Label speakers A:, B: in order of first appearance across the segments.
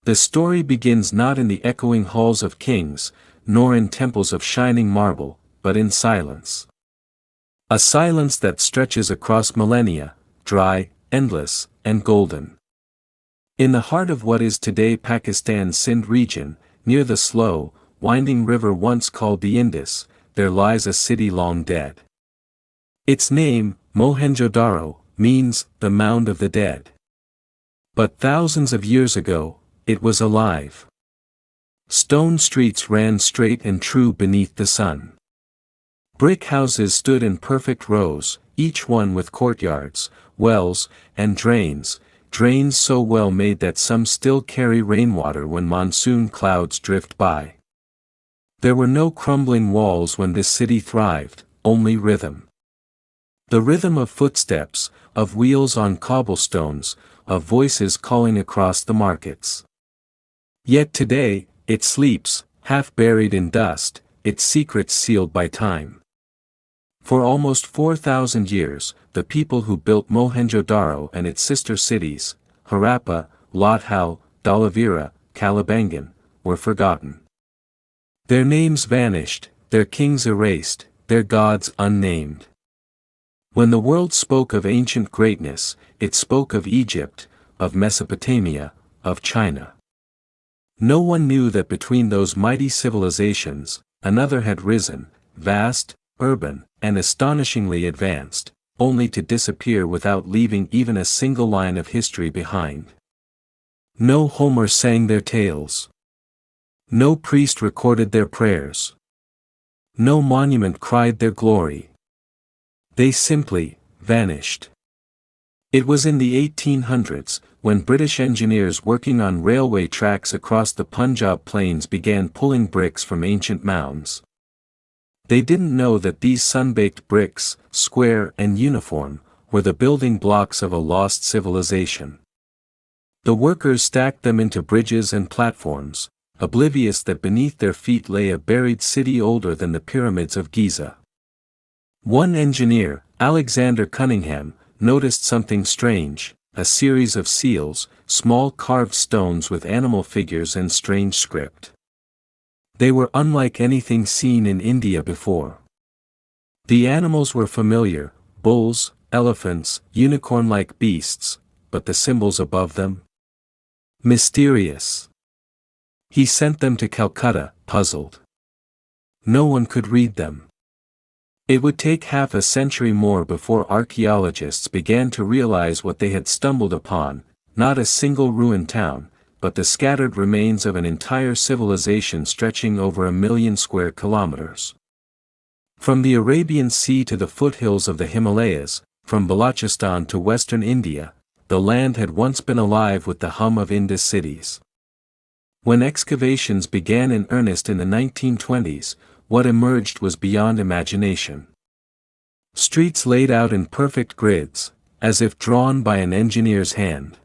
A: The story begins not in the echoing halls of kings, nor in temples of shining marble, but in silence. A silence that stretches across millennia, dry, endless, and golden. In the heart of what is today Pakistan's Sindh region, near the slow, winding river once called the Indus, there lies a city long dead. Its name, Mohenjo-Daro, means the mound of the dead. But thousands of years ago, it was alive. Stone streets ran straight and true beneath the sun. Brick houses stood in perfect rows, each one with courtyards, wells, and drains so well made that some still carry rainwater when monsoon clouds drift by. There were no crumbling walls when this city thrived, only rhythm. The rhythm of footsteps, of wheels on cobblestones, of voices calling across the markets. Yet today, it sleeps, half buried in dust, its secrets sealed by time. For almost 4,000 years, the people who built Mohenjo-Daro and its sister cities, Harappa, Lothal, Dhalavira, Kalibangan, were forgotten. Their names vanished, their kings erased, their gods unnamed. When the world spoke of ancient greatness, it spoke of Egypt, of Mesopotamia, of China. No one knew that between those mighty civilizations, another had risen, vast, urban, and astonishingly advanced, only to disappear without leaving even a single line of history behind. No Homer sang their tales. No priest recorded their prayers. No monument cried their glory. They simply vanished. It was in the 1800s, when British engineers working on railway tracks across the Punjab plains began pulling bricks from ancient mounds. They didn't know that these sun-baked bricks, square and uniform, were the building blocks of a lost civilization. The workers stacked them into bridges and platforms, oblivious that beneath their feet lay a buried city older than the pyramids of Giza. One engineer, Alexander Cunningham, noticed something strange, a series of seals, small carved stones with animal figures and strange script. They were unlike anything seen in India before. The animals were familiar, bulls, elephants, unicorn-like beasts, but the symbols above them? Mysterious. He sent them to Calcutta, puzzled. No one could read them. It would take half a century more before archaeologists began to realize what they had stumbled upon, not a single ruined town, but the scattered remains of an entire civilization stretching over 1,000,000 square kilometers. From the Arabian Sea to the foothills of the Himalayas, from Balochistan to western India, the land had once been alive with the hum of Indus cities. When excavations began in earnest in the 1920s, what emerged was beyond imagination. Streets laid out in perfect grids, as if drawn by an engineer's hand.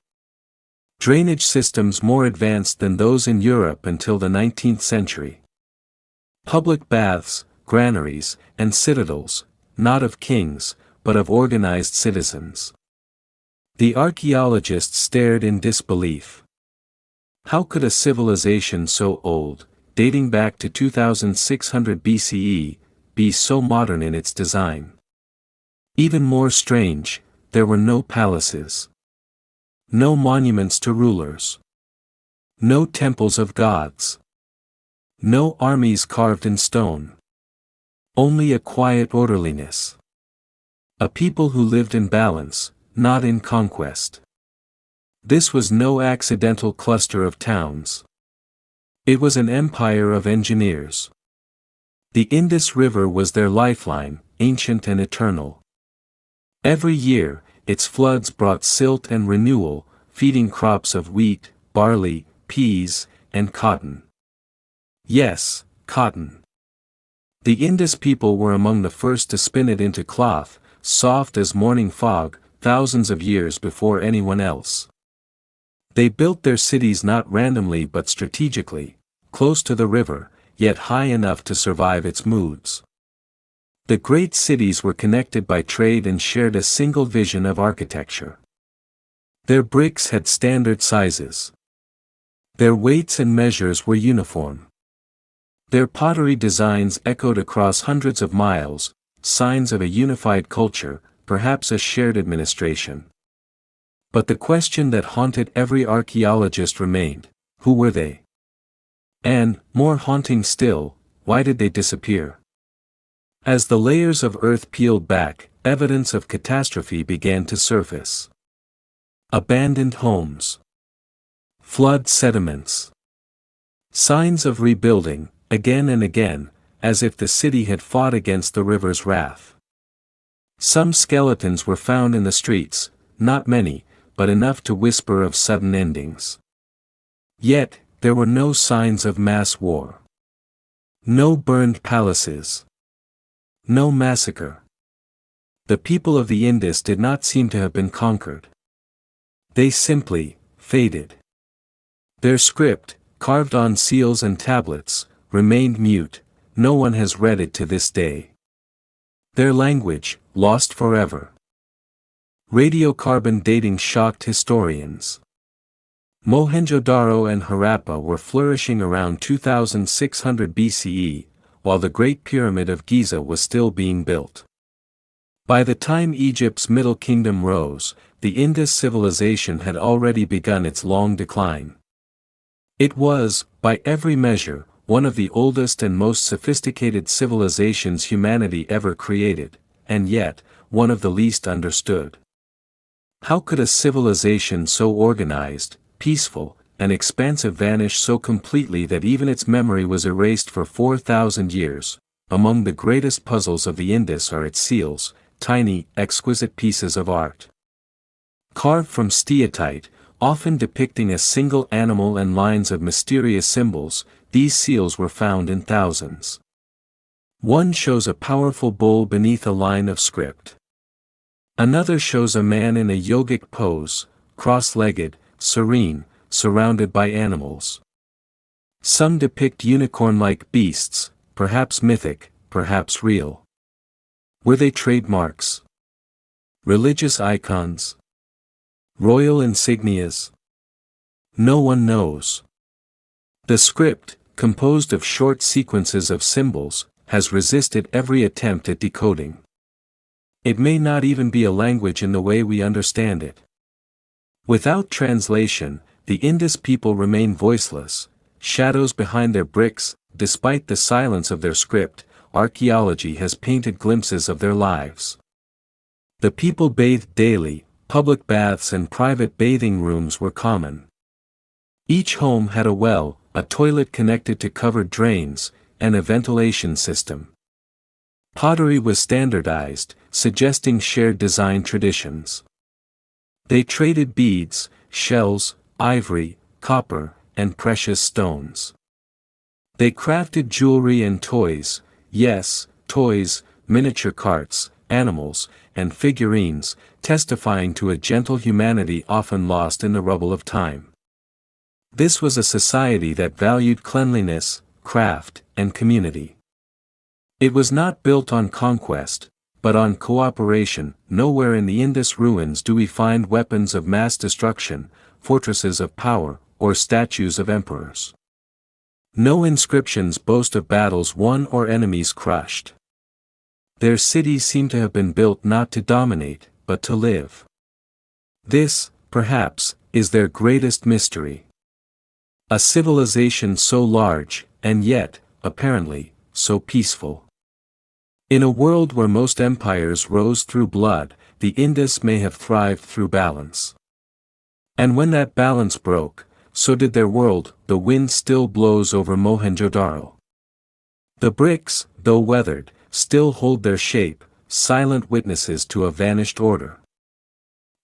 A: Drainage systems more advanced than those in Europe until the 19th century. Public baths, granaries, and citadels, not of kings, but of organized citizens. The archaeologists stared in disbelief. How could a civilization so old, dating back to 2600 BCE, be so modern in its design? Even more strange, there were no palaces. No monuments to rulers. No temples of gods. No armies carved in stone. Only a quiet orderliness. A people who lived in balance, not in conquest. This was no accidental cluster of towns. It was an empire of engineers. The Indus River was their lifeline, ancient and eternal. Every year, its floods brought silt and renewal, feeding crops of wheat, barley, peas, and cotton. Yes, cotton. The Indus people were among the first to spin it into cloth, soft as morning fog, thousands of years before anyone else. They built their cities not randomly but strategically, close to the river, yet high enough to survive its moods. The great cities were connected by trade and shared a single vision of architecture. Their bricks had standard sizes. Their weights and measures were uniform. Their pottery designs echoed across hundreds of miles, signs of a unified culture, perhaps a shared administration. But the question that haunted every archaeologist remained: who were they? And, more haunting still, why did they disappear? As the layers of earth peeled back, evidence of catastrophe began to surface. Abandoned homes. Flood sediments. Signs of rebuilding, again and again, as if the city had fought against the river's wrath. Some skeletons were found in the streets, not many, but enough to whisper of sudden endings. Yet, there were no signs of mass war. No burned palaces. No massacre. The people of the Indus did not seem to have been conquered. They simply faded. Their script, carved on seals and tablets, remained mute. No one has read it to this day. Their language, lost forever. Radiocarbon dating shocked historians. Mohenjo-Daro and Harappa were flourishing around 2600 BCE, while the Great Pyramid of Giza was still being built. By the time Egypt's Middle Kingdom rose, the Indus civilization had already begun its long decline. It was, by every measure, one of the oldest and most sophisticated civilizations humanity ever created, and yet, one of the least understood. How could a civilization so organized, peaceful, and expansive vanish so completely that even its memory was erased for 4,000 years? Among the greatest puzzles of the Indus are its seals, tiny, exquisite pieces of art. Carved from steatite, often depicting a single animal and lines of mysterious symbols, these seals were found in thousands. One shows a powerful bull beneath a line of script. Another shows a man in a yogic pose, cross-legged, serene, surrounded by animals. Some depict unicorn-like beasts, perhaps mythic, perhaps real. Were they trademarks? Religious icons? Royal insignias? No one knows. The script, composed of short sequences of symbols, has resisted every attempt at decoding. It may not even be a language in the way we understand it. Without translation, the Indus people remain voiceless, shadows behind their bricks. Despite the silence of their script, archaeology has painted glimpses of their lives. The people bathed daily, public baths and private bathing rooms were common. Each home had a well, a toilet connected to covered drains, and a ventilation system. Pottery was standardized, suggesting shared design traditions. They traded beads, shells, ivory, copper, and precious stones. They crafted jewelry and toys, yes, toys, miniature carts, animals, and figurines, testifying to a gentle humanity often lost in the rubble of time. This was a society that valued cleanliness, craft, and community. It was not built on conquest, but on cooperation. Nowhere in the Indus ruins do we find weapons of mass destruction, fortresses of power, or statues of emperors. No inscriptions boast of battles won or enemies crushed. Their cities seem to have been built not to dominate, but to live. This, perhaps, is their greatest mystery. A civilization so large, and yet, apparently, so peaceful. In a world where most empires rose through blood, the Indus may have thrived through balance. And when that balance broke, so did their world. The wind still blows over Mohenjo-Daro. The bricks, though weathered, still hold their shape, silent witnesses to a vanished order.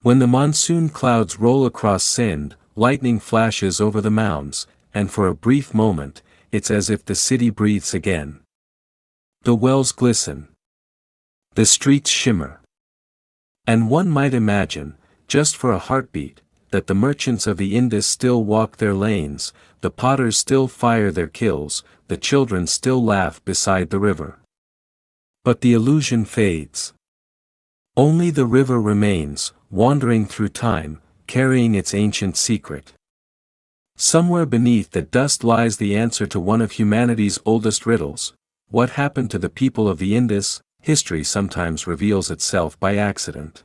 A: When the monsoon clouds roll across Sind, lightning flashes over the mounds, and for a brief moment, it's as if the city breathes again. The wells glisten. The streets shimmer. And one might imagine, just for a heartbeat, that the merchants of the Indus still walk their lanes, the potters still fire their kilns, the children still laugh beside the river. But the illusion fades. Only the river remains, wandering through time, carrying its ancient secret. Somewhere beneath the dust lies the answer to one of humanity's oldest riddles. What happened to the people of the Indus? History sometimes reveals itself by accident.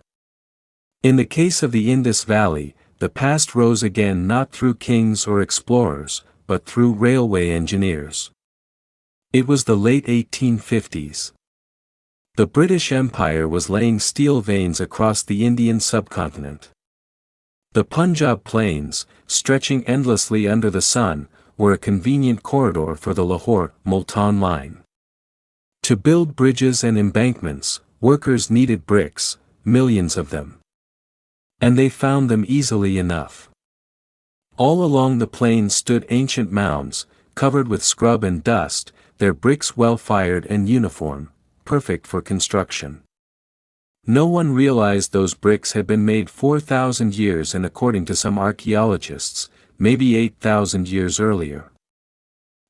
A: In the case of the Indus Valley, the past rose again not through kings or explorers, but through railway engineers. It was the late 1850s. The British Empire was laying steel veins across the Indian subcontinent. The Punjab plains, stretching endlessly under the sun, were a convenient corridor for the Lahore-Multan line. To build bridges and embankments, workers needed bricks, millions of them. And they found them easily enough. All along the plains stood ancient mounds, covered with scrub and dust, their bricks well-fired and uniform, perfect for construction. No one realized those bricks had been made 4,000 years and, according to some archaeologists, maybe 8,000 years earlier.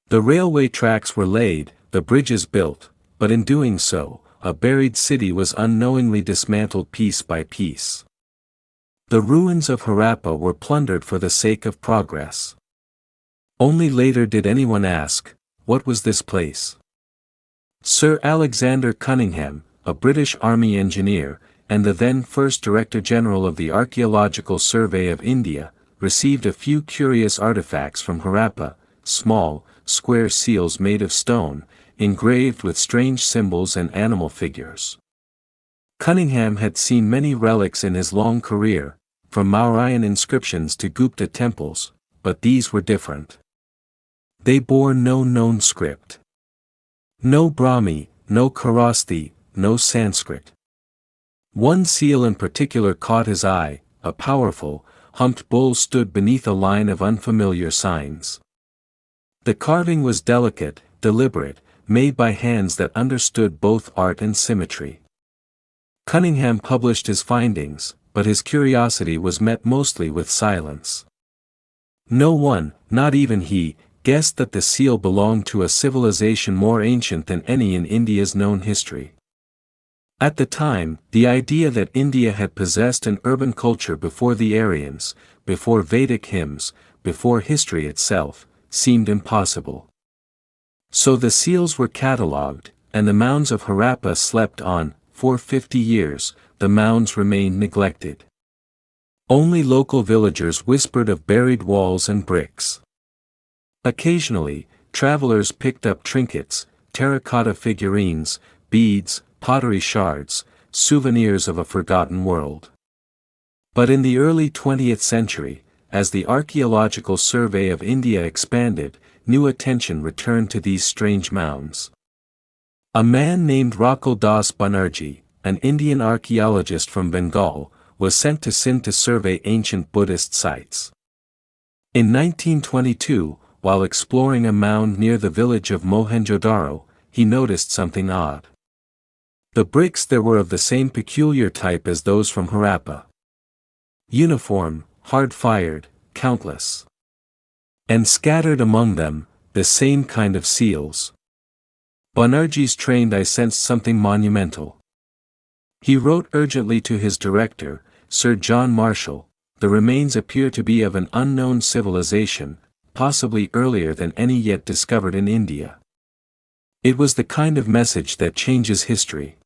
A: The railway tracks were laid, the bridges built, but in doing so, a buried city was unknowingly dismantled piece by piece. The ruins of Harappa were plundered for the sake of progress. Only later did anyone ask, what was this place? Sir Alexander Cunningham, a British Army engineer, and the then first Director General of the Archaeological Survey of India, received a few curious artifacts from Harappa, small, square seals made of stone, engraved with strange symbols and animal figures. Cunningham had seen many relics in his long career, from Mauryan inscriptions to Gupta temples, but these were different. They bore no known script. No Brahmi, no Kharosthi, no Sanskrit. One seal in particular caught his eye, a powerful, humped bull stood beneath a line of unfamiliar signs. The carving was delicate, deliberate, made by hands that understood both art and symmetry. Cunningham published his findings, but his curiosity was met mostly with silence. No one, not even he, guessed that the seal belonged to a civilization more ancient than any in India's known history. At the time, the idea that India had possessed an urban culture before the Aryans, before Vedic hymns, before history itself, seemed impossible. So the seals were catalogued, and the mounds of Harappa slept on. For 50 years, the mounds remained neglected. Only local villagers whispered of buried walls and bricks. Occasionally, travelers picked up trinkets, terracotta figurines, beads, pottery shards, souvenirs of a forgotten world. But in the early 20th century, as the Archaeological Survey of India expanded, new attention returned to these strange mounds. A man named Rakal Das Banerjee, an Indian archaeologist from Bengal, was sent to Sindh to survey ancient Buddhist sites. In 1922, while exploring a mound near the village of Mohenjo-Daro, he noticed something odd. The bricks there were of the same peculiar type as those from Harappa. Uniform, hard-fired, countless. And scattered among them, the same kind of seals. Banerjee's trained eye sensed something monumental. He wrote urgently to his director, Sir John Marshall, the remains appear to be of an unknown civilization, possibly earlier than any yet discovered in India. It was the kind of message that changes history.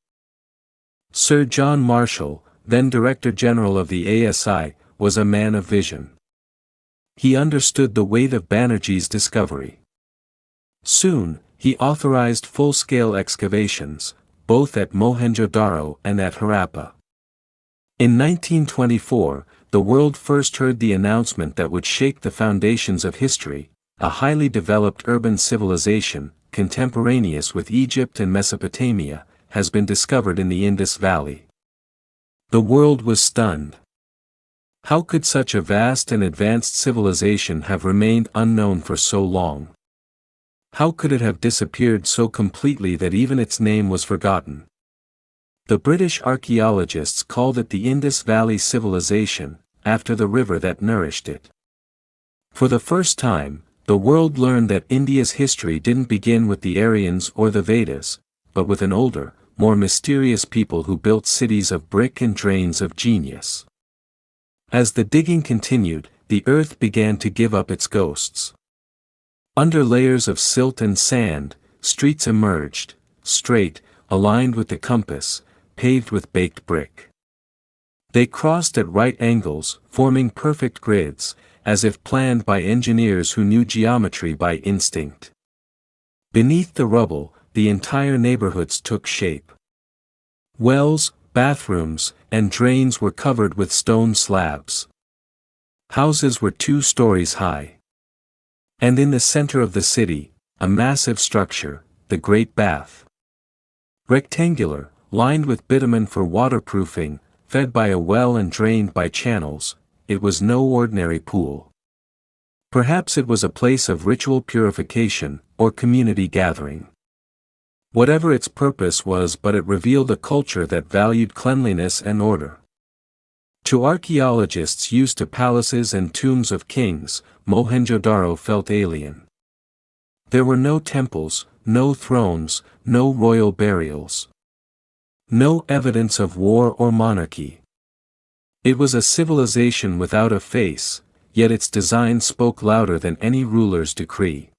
A: Sir John Marshall, then Director General of the ASI, was a man of vision. He understood the weight of Banerjee's discovery. Soon, he authorized full-scale excavations, both at Mohenjo-Daro and at Harappa. In 1924, the world first heard the announcement that would shake the foundations of history: a highly developed urban civilization, contemporaneous with Egypt and Mesopotamia, has been discovered in the Indus Valley. The world was stunned. How could such a vast and advanced civilization have remained unknown for so long? How could it have disappeared so completely that even its name was forgotten? The British archaeologists called it the Indus Valley Civilization, after the river that nourished it. For the first time, the world learned that India's history didn't begin with the Aryans or the Vedas, but with an older, more mysterious people who built cities of brick and drains of genius. As the digging continued, the earth began to give up its ghosts. Under layers of silt and sand, streets emerged, straight, aligned with the compass, paved with baked brick. They crossed at right angles, forming perfect grids, as if planned by engineers who knew geometry by instinct. Beneath the rubble, the entire neighborhoods took shape. Wells, bathrooms, and drains were covered with stone slabs. Houses were 2 stories high. And in the center of the city, a massive structure, the Great Bath. Rectangular, lined with bitumen for waterproofing, fed by a well and drained by channels, it was no ordinary pool. Perhaps it was a place of ritual purification, or community gathering. Whatever its purpose was, but it revealed a culture that valued cleanliness and order. To archaeologists used to palaces and tombs of kings, Mohenjo-Daro felt alien. There were no temples, no thrones, no royal burials. No evidence of war or monarchy. It was a civilization without a face, yet its design spoke louder than any ruler's decree.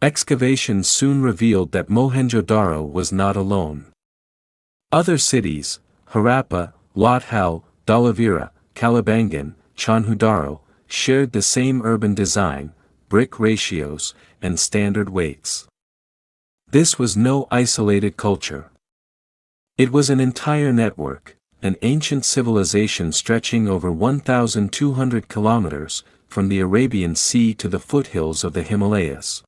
A: Excavations soon revealed that Mohenjo-Daro was not alone. Other cities, Harappa, Lothal, Dhalavira, Kalibangan, Chandhudaro, shared the same urban design, brick ratios, and standard weights. This was no isolated culture. It was an entire network, an ancient civilization stretching over 1,200 kilometers, from the Arabian Sea to the foothills of the Himalayas.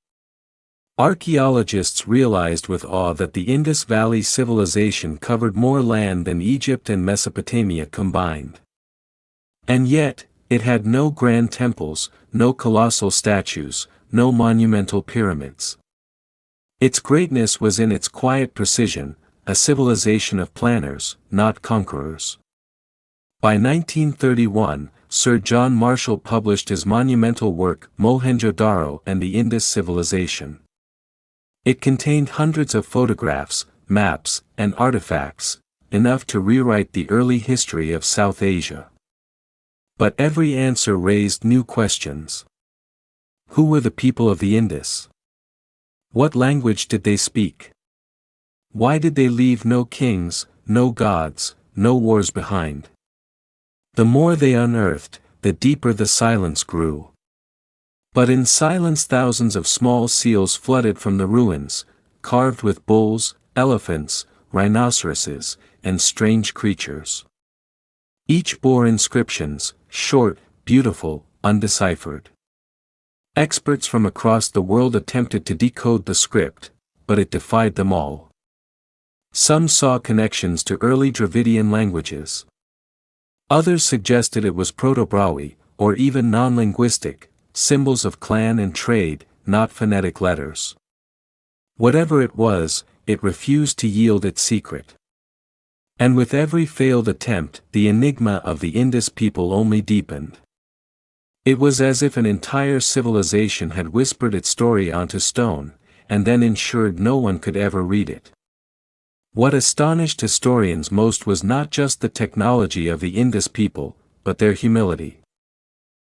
A: Archaeologists realized with awe that the Indus Valley Civilization covered more land than Egypt and Mesopotamia combined. And yet, it had no grand temples, no colossal statues, no monumental pyramids. Its greatness was in its quiet precision, a civilization of planners, not conquerors. By 1931, Sir John Marshall published his monumental work Mohenjo-Daro and the Indus Civilization. It contained hundreds of photographs, maps, and artifacts, enough to rewrite the early history of South Asia. But every answer raised new questions. Who were the people of the Indus? What language did they speak? Why did they leave no kings, no gods, no wars behind? The more they unearthed, the deeper the silence grew. But in silence thousands of small seals flooded from the ruins, carved with bulls, elephants, rhinoceroses, and strange creatures. Each bore inscriptions, short, beautiful, undeciphered. Experts from across the world attempted to decode the script, but it defied them all. Some saw connections to early Dravidian languages. Others suggested it was Proto-Brahui, or even non-linguistic, symbols of clan and trade, not phonetic letters. Whatever it was, it refused to yield its secret. And with every failed attempt, the enigma of the Indus people only deepened. It was as if an entire civilization had whispered its story onto stone, and then ensured no one could ever read it. What astonished historians most was not just the technology of the Indus people, but their humility.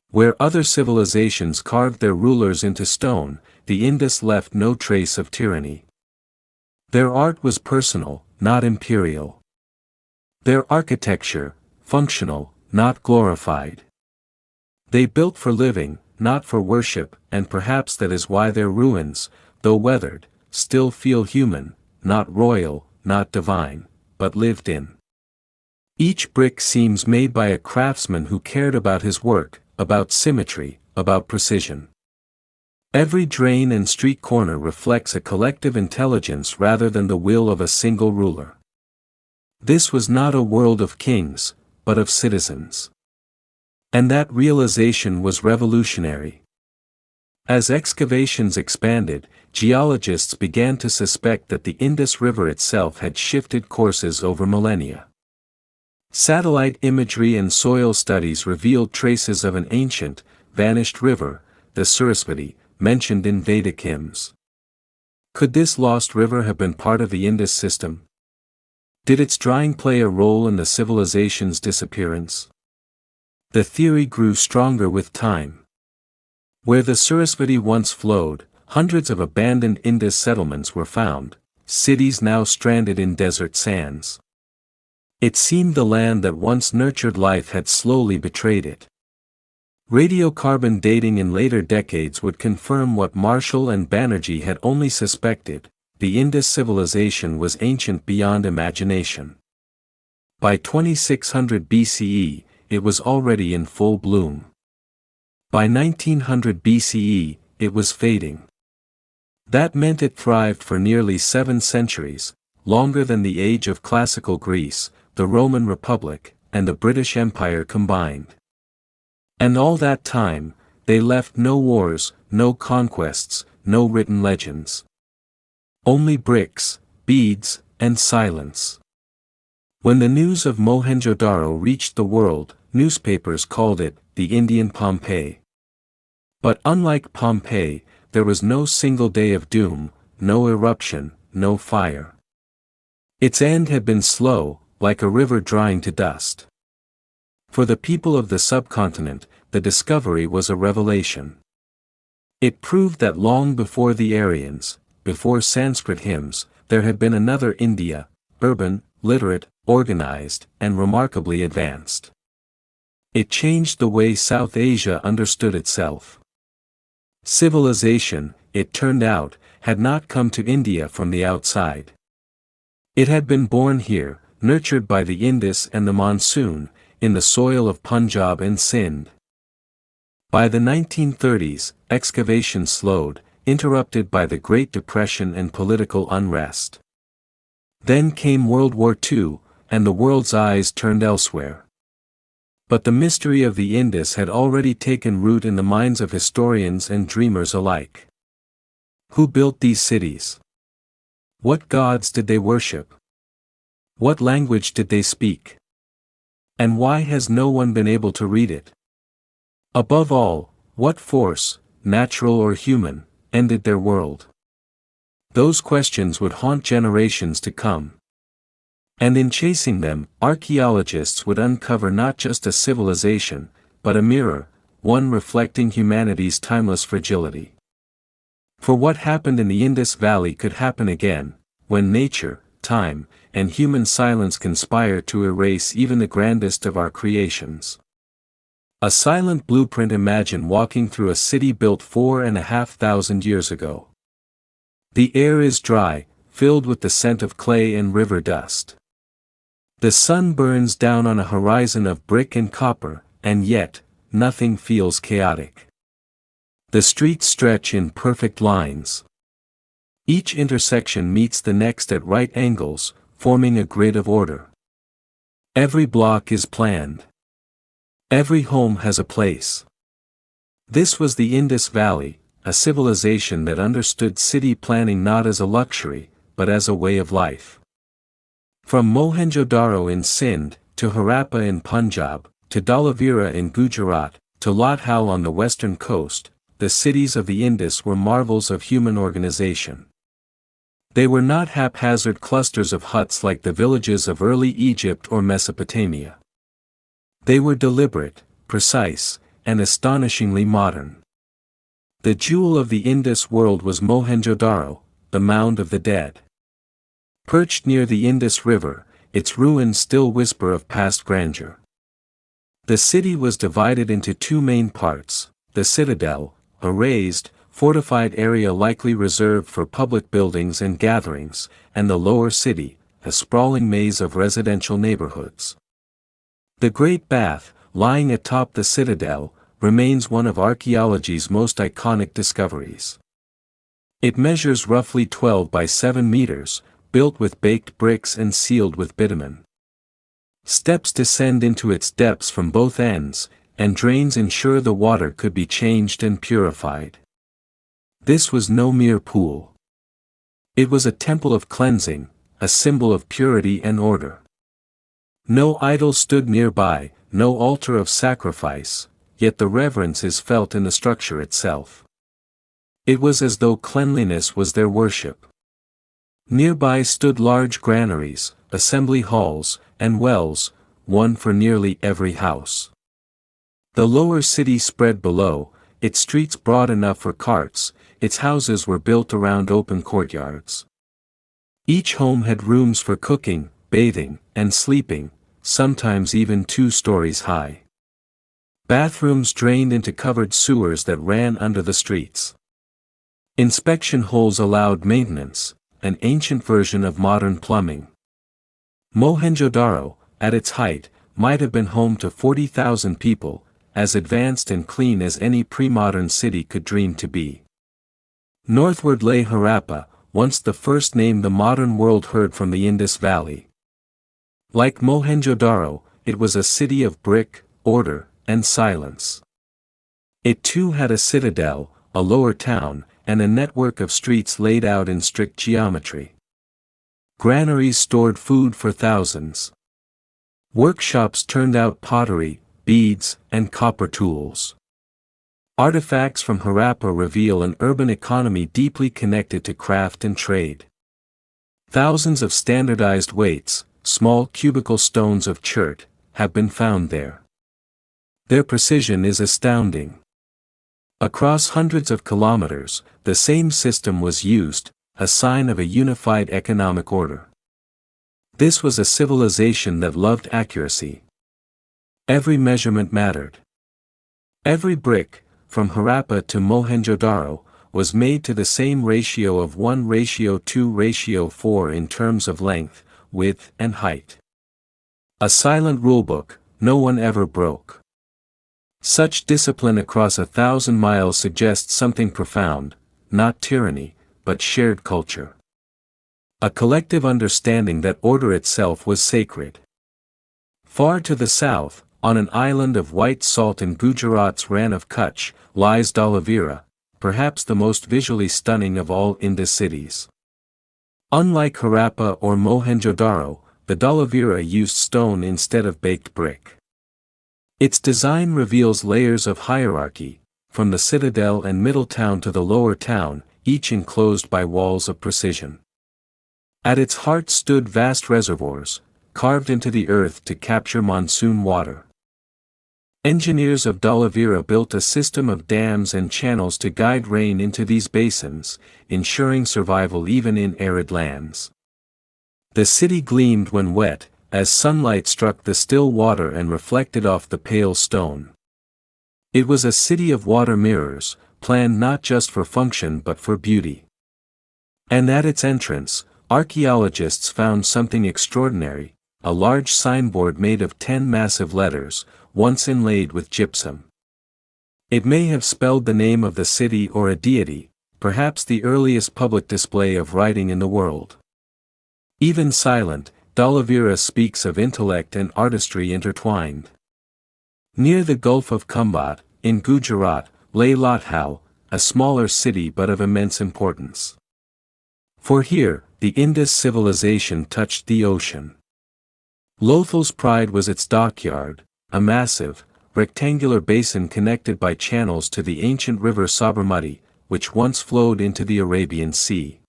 A: Where other civilizations carved their rulers into stone, the Indus left no trace of tyranny. Their art was personal, not imperial. Their architecture, functional, not glorified. They built for living, not for worship, and perhaps that is why their ruins, though weathered, still feel human, not royal, not divine, but lived in. Each brick seems made by a craftsman who cared about his work, about symmetry, about precision. Every drain and street corner reflects a collective intelligence rather than the will of a single ruler. This was not a world of kings, but of citizens. And that realization was revolutionary. As excavations expanded, geologists began to suspect that the Indus River itself had shifted courses over millennia. Satellite imagery and soil studies revealed traces of an ancient, vanished river, the Sarasvati, mentioned in Vedic hymns. Could this lost river have been part of the Indus system? Did its drying play a role in the civilization's disappearance? The theory grew stronger with time. Where the Sarasvati once flowed, hundreds of abandoned Indus settlements were found, cities now stranded in desert sands. It seemed the land that once nurtured life had slowly betrayed it. Radiocarbon dating in later decades would confirm what Marshall and Banerjee had only suspected: the Indus civilization was ancient beyond imagination. By 2600 BCE, it was already in full bloom. By 1900 BCE, it was fading. That meant it thrived for nearly 7 centuries, longer than the age of classical Greece, the Roman Republic, and the British Empire combined. And all that time, they left no wars, no conquests, no written legends. Only bricks, beads, and silence. When the news of Mohenjo-Daro reached the world, newspapers called it the Indian Pompeii. But unlike Pompeii, there was no single day of doom, no eruption, no fire. Its end had been slow, like a river drying to dust. For the people of the subcontinent, the discovery was a revelation. It proved that long before the Aryans, before Sanskrit hymns, there had been another India, urban, literate, organized, and remarkably advanced. It changed the way South Asia understood itself. Civilization, it turned out, had not come to India from the outside. It had been born here, nurtured by the Indus and the monsoon, in the soil of Punjab and Sindh. By the 1930s, excavation slowed, interrupted by the Great Depression and political unrest. Then came World War II, and the world's eyes turned elsewhere. But the mystery of the Indus had already taken root in the minds of historians and dreamers alike. Who built these cities? What gods did they worship? What language did they speak? And why has no one been able to read it? Above all, what force, natural or human, ended their world? Those questions would haunt generations to come. And in chasing them, archaeologists would uncover not just a civilization, but a mirror, one reflecting humanity's timeless fragility. For what happened in the Indus Valley could happen again, when nature, time, and human silence conspire to erase even the grandest of our creations. A silent blueprint. Imagine walking through a city built 4,500 years ago. The air is dry, filled with the scent of clay and river dust. The sun burns down on a horizon of brick and copper, and yet, nothing feels chaotic. The streets stretch in perfect lines. Each intersection meets the next at right angles, forming a grid of order. Every block is planned. Every home has a place. This was the Indus Valley, a civilization that understood city planning not as a luxury, but as a way of life. From Mohenjo-Daro in Sindh, to Harappa in Punjab, to Dhalavira in Gujarat, to Lothal on the western coast, the cities of the Indus were marvels of human organization. They were not haphazard clusters of huts like the villages of early Egypt or Mesopotamia. They were deliberate, precise, and astonishingly modern. The jewel of the Indus world was Mohenjo-Daro, the mound of the dead. Perched near the Indus River, its ruins still whisper of past grandeur. The city was divided into 2 main parts: the citadel, a raised, fortified area likely reserved for public buildings and gatherings, and the lower city, a sprawling maze of residential neighborhoods. The Great Bath, lying atop the citadel, remains one of archaeology's most iconic discoveries. It measures roughly 12 by 7 meters, built with baked bricks and sealed with bitumen. Steps descend into its depths from both ends, and drains ensure the water could be changed and purified. This was no mere pool. It was a temple of cleansing, a symbol of purity and order. No idol stood nearby, no altar of sacrifice, yet the reverence is felt in the structure itself. It was as though cleanliness was their worship. Nearby stood large granaries, assembly halls, and wells, one for nearly every house. The lower city spread below, its streets broad enough for carts, its houses were built around open courtyards. Each home had rooms for cooking, bathing, and sleeping, sometimes even 2 stories high. Bathrooms drained into covered sewers that ran under the streets. Inspection holes allowed maintenance, an ancient version of modern plumbing. Mohenjo-Daro, at its height, might have been home to 40,000 people, as advanced and clean as any pre-modern city could dream to be. Northward lay Harappa, once the first name the modern world heard from the Indus Valley. Like Mohenjo-Daro, it was a city of brick, order, and silence. It too had a citadel, a lower town, and a network of streets laid out in strict geometry. Granaries stored food for thousands. Workshops turned out pottery, beads, and copper tools. Artifacts from Harappa reveal an urban economy deeply connected to craft and trade. Thousands of standardized weights, small cubical stones of chert, have been found there. Their precision is astounding. Across hundreds of kilometers, the same system was used, a sign of a unified economic order. This was a civilization that loved accuracy. Every measurement mattered. Every brick, from Harappa to Mohenjo-Daro, was made to the same ratio of 1:2:4 in terms of length, width, and height. A silent rulebook, no one ever broke. Such discipline across 1,000 miles suggests something profound, not tyranny, but shared culture. A collective understanding that order itself was sacred. Far to the south, on an island of white salt in Gujarat's Rann of Kutch, lies Dhalavira, perhaps the most visually stunning of all Indus cities. Unlike Harappa or Mohenjo-Daro, the Dhalavira used stone instead of baked brick. Its design reveals layers of hierarchy, from the citadel and middle town to the lower town, each enclosed by walls of precision. At its heart stood vast reservoirs, carved into the earth to capture monsoon water. Engineers of Dhalavira built a system of dams and channels to guide rain into these basins, ensuring survival even in arid lands. The city gleamed when wet, as sunlight struck the still water and reflected off the pale stone. It was a city of water mirrors, planned not just for function but for beauty. And at its entrance, archaeologists found something extraordinary, a large signboard made of 10 massive letters, once inlaid with gypsum. It may have spelled the name of the city or a deity, perhaps the earliest public display of writing in the world. Even silent, Dhalavira speaks of intellect and artistry intertwined. Near the Gulf of Khumbat, in Gujarat, lay Lathal, a smaller city but of immense importance. For here, the Indus civilization touched the ocean. Lothal's pride was its dockyard, a massive, rectangular basin connected by channels to the ancient river Sabarmati, which once flowed into the Arabian Sea.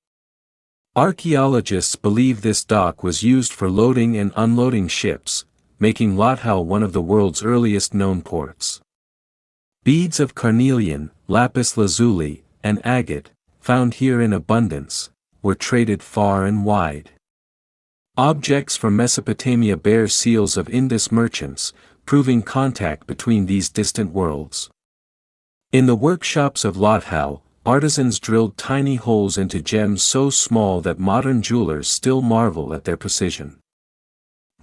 A: Archaeologists believe this dock was used for loading and unloading ships, making Lathal one of the world's earliest known ports. Beads of carnelian, lapis lazuli, and agate, found here in abundance, were traded far and wide. Objects from Mesopotamia bear seals of Indus merchants, proving contact between these distant worlds. In the workshops of Lathal, artisans drilled tiny holes into gems so small that modern jewelers still marvel at their precision.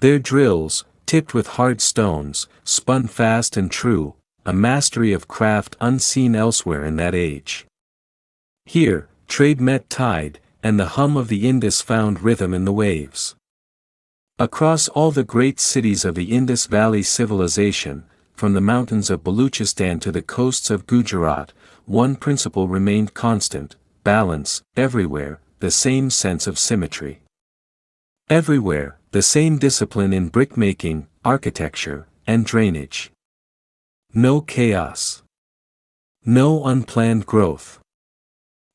A: Their drills, tipped with hard stones, spun fast and true, a mastery of craft unseen elsewhere in that age. Here, trade met tide, and the hum of the Indus found rhythm in the waves. Across all the great cities of the Indus Valley Civilization, from the mountains of Baluchistan to the coasts of Gujarat, one principle remained constant: balance. Everywhere, the same sense of symmetry. Everywhere, the same discipline in brickmaking, architecture, and drainage. No chaos. No unplanned growth.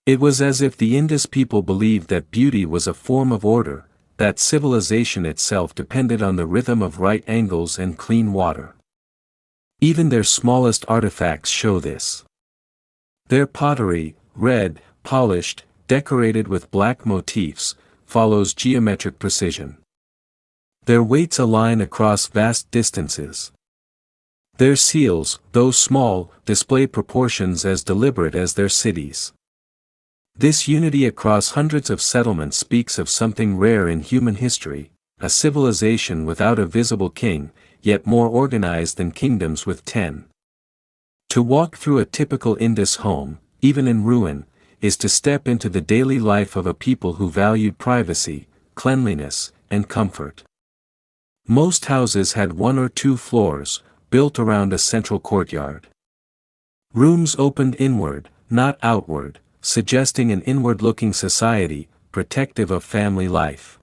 A: It was as if the Indus people believed that beauty was a form of order, that civilization itself depended on the rhythm of right angles and clean water. Even their smallest artifacts show this. Their pottery, red, polished, decorated with black motifs, follows geometric precision. Their weights align across vast distances. Their seals, though small, display proportions as deliberate as their cities. This unity across hundreds of settlements speaks of something rare in human history, a civilization without a visible king, yet more organized than kingdoms with 10. To walk through a typical Indus home, even in ruin, is to step into the daily life of a people who valued privacy, cleanliness, and comfort. Most houses had 1 or 2 floors, built around a central courtyard. Rooms opened inward, not outward, suggesting an inward-looking society, protective of family life.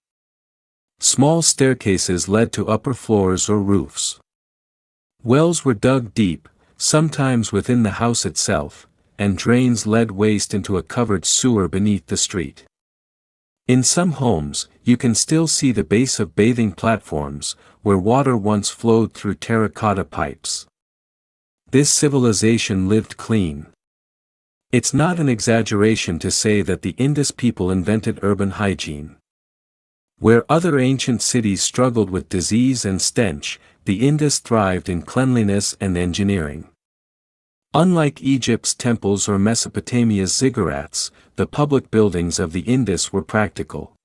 A: Small staircases led to upper floors or roofs. Wells were dug deep, sometimes within the house itself, and drains led waste into a covered sewer beneath the street. In some homes, you can still see the base of bathing platforms, where water once flowed through terracotta pipes. This civilization lived clean. It's not an exaggeration to say that the Indus people invented urban hygiene. Where other ancient cities struggled with disease and stench, the Indus thrived in cleanliness and engineering. Unlike Egypt's temples or Mesopotamia's ziggurats, the public buildings of the Indus were practical.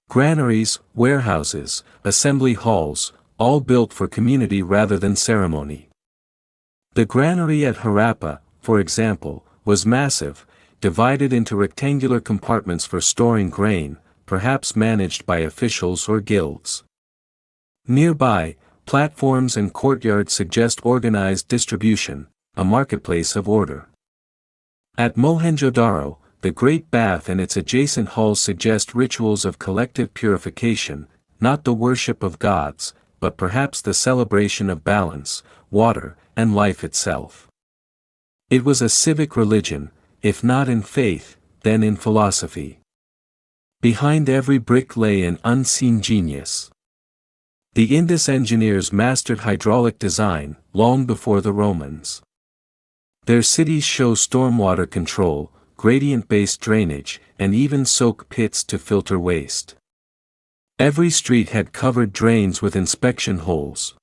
A: Granaries, warehouses, assembly halls, all built for community rather than ceremony. The granary at Harappa, for example, was massive, divided into rectangular compartments for storing grain, perhaps managed by officials or guilds. Nearby, platforms and courtyards suggest organized distribution, a marketplace of order. At Mohenjo-Daro, the Great Bath and its adjacent halls suggest rituals of collective purification, not the worship of gods, but perhaps the celebration of balance, water, and life itself. It was a civic religion, if not in faith, then in philosophy. Behind every brick lay an unseen genius. The Indus engineers mastered hydraulic design, long before the Romans. Their cities show stormwater control, gradient-based drainage, and even soak pits to filter waste. Every street had covered drains with inspection holes.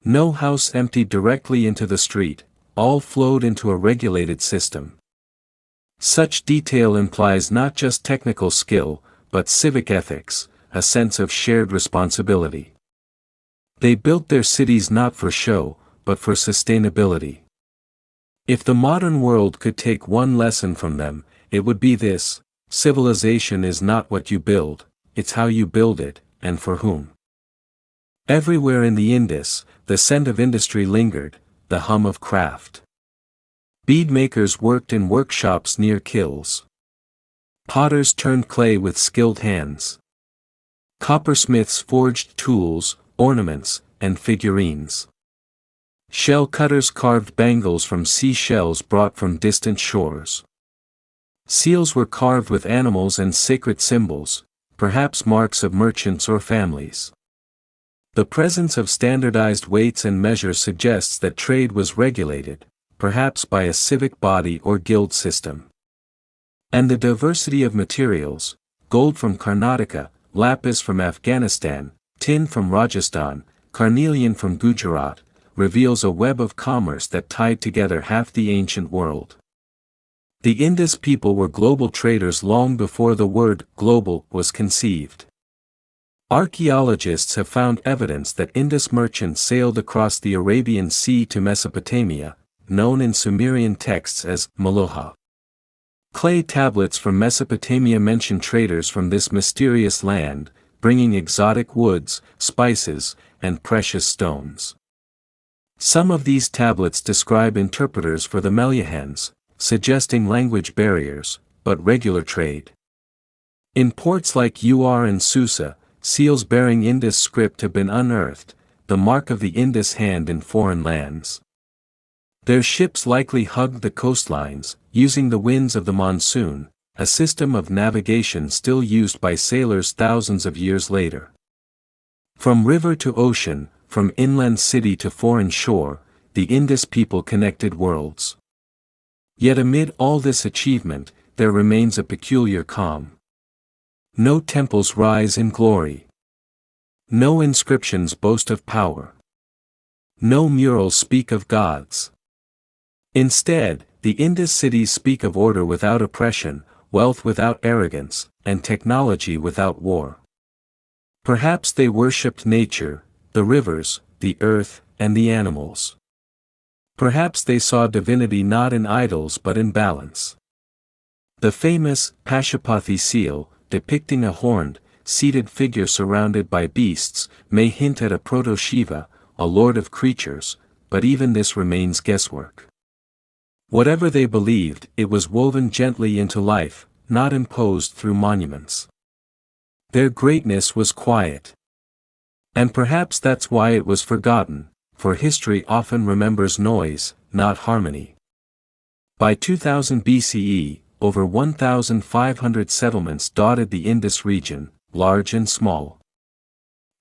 A: No house emptied directly into the street, all flowed into a regulated system. Such detail implies not just technical skill, but civic ethics, a sense of shared responsibility. They built their cities not for show, but for sustainability. If the modern world could take one lesson from them, it would be this: civilization is not what you build, it's how you build it, and for whom. Everywhere in the Indus, the scent of industry lingered, the hum of craft. Bead makers worked in workshops near kilns. Potters turned clay with skilled hands. Coppersmiths forged tools, ornaments, and figurines. Shell cutters carved bangles from seashells brought from distant shores. Seals were carved with animals and sacred symbols, perhaps marks of merchants or families. The presence of standardized weights and measures suggests that trade was regulated, perhaps by a civic body or guild system. And the diversity of materials, gold from Karnataka, lapis from Afghanistan, tin from Rajasthan, carnelian from Gujarat, reveals a web of commerce that tied together half the ancient world. The Indus people were global traders long before the word global was conceived. Archaeologists have found evidence that Indus merchants sailed across the Arabian Sea to Mesopotamia, known in Sumerian texts as Maloha. Clay tablets from Mesopotamia mention traders from this mysterious land, bringing exotic woods, spices, and precious stones. Some of these tablets describe interpreters for the Meluhans, suggesting language barriers, but regular trade. In ports like Ur and Susa, seals bearing Indus script have been unearthed, the mark of the Indus hand in foreign lands. Their ships likely hugged the coastlines, using the winds of the monsoon, a system of navigation still used by sailors thousands of years later. From river to ocean, from inland city to foreign shore, the Indus people connected worlds. Yet amid all this achievement, there remains a peculiar calm. No temples rise in glory. No inscriptions boast of power. No murals speak of gods. Instead, the Indus cities speak of order without oppression, wealth without arrogance, and technology without war. Perhaps they worshipped nature, the rivers, the earth, and the animals. Perhaps they saw divinity not in idols but in balance. The famous Pashupati seal, depicting a horned, seated figure surrounded by beasts, may hint at a proto-Shiva, a lord of creatures, but even this remains guesswork. Whatever they believed, it was woven gently into life, not imposed through monuments. Their greatness was quiet. And perhaps that's why it was forgotten, for history often remembers noise, not harmony. By 2000 BCE, over 1,500 settlements dotted the Indus region, large and small.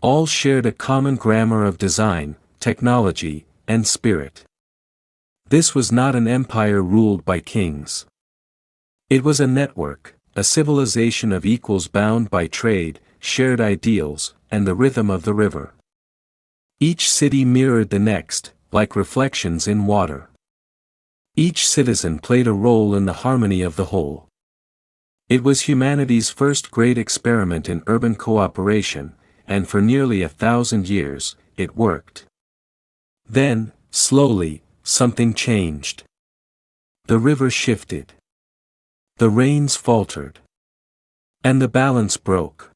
A: All shared a common grammar of design, technology, and spirit. This was not an empire ruled by kings. It was a network, a civilization of equals bound by trade, shared ideals, and the rhythm of the river. Each city mirrored the next, like reflections in water. Each citizen played a role in the harmony of the whole. It was humanity's first great experiment in urban cooperation, and for nearly 1,000 years, it worked. Then, slowly, something changed. The river shifted. The rains faltered. And the balance broke.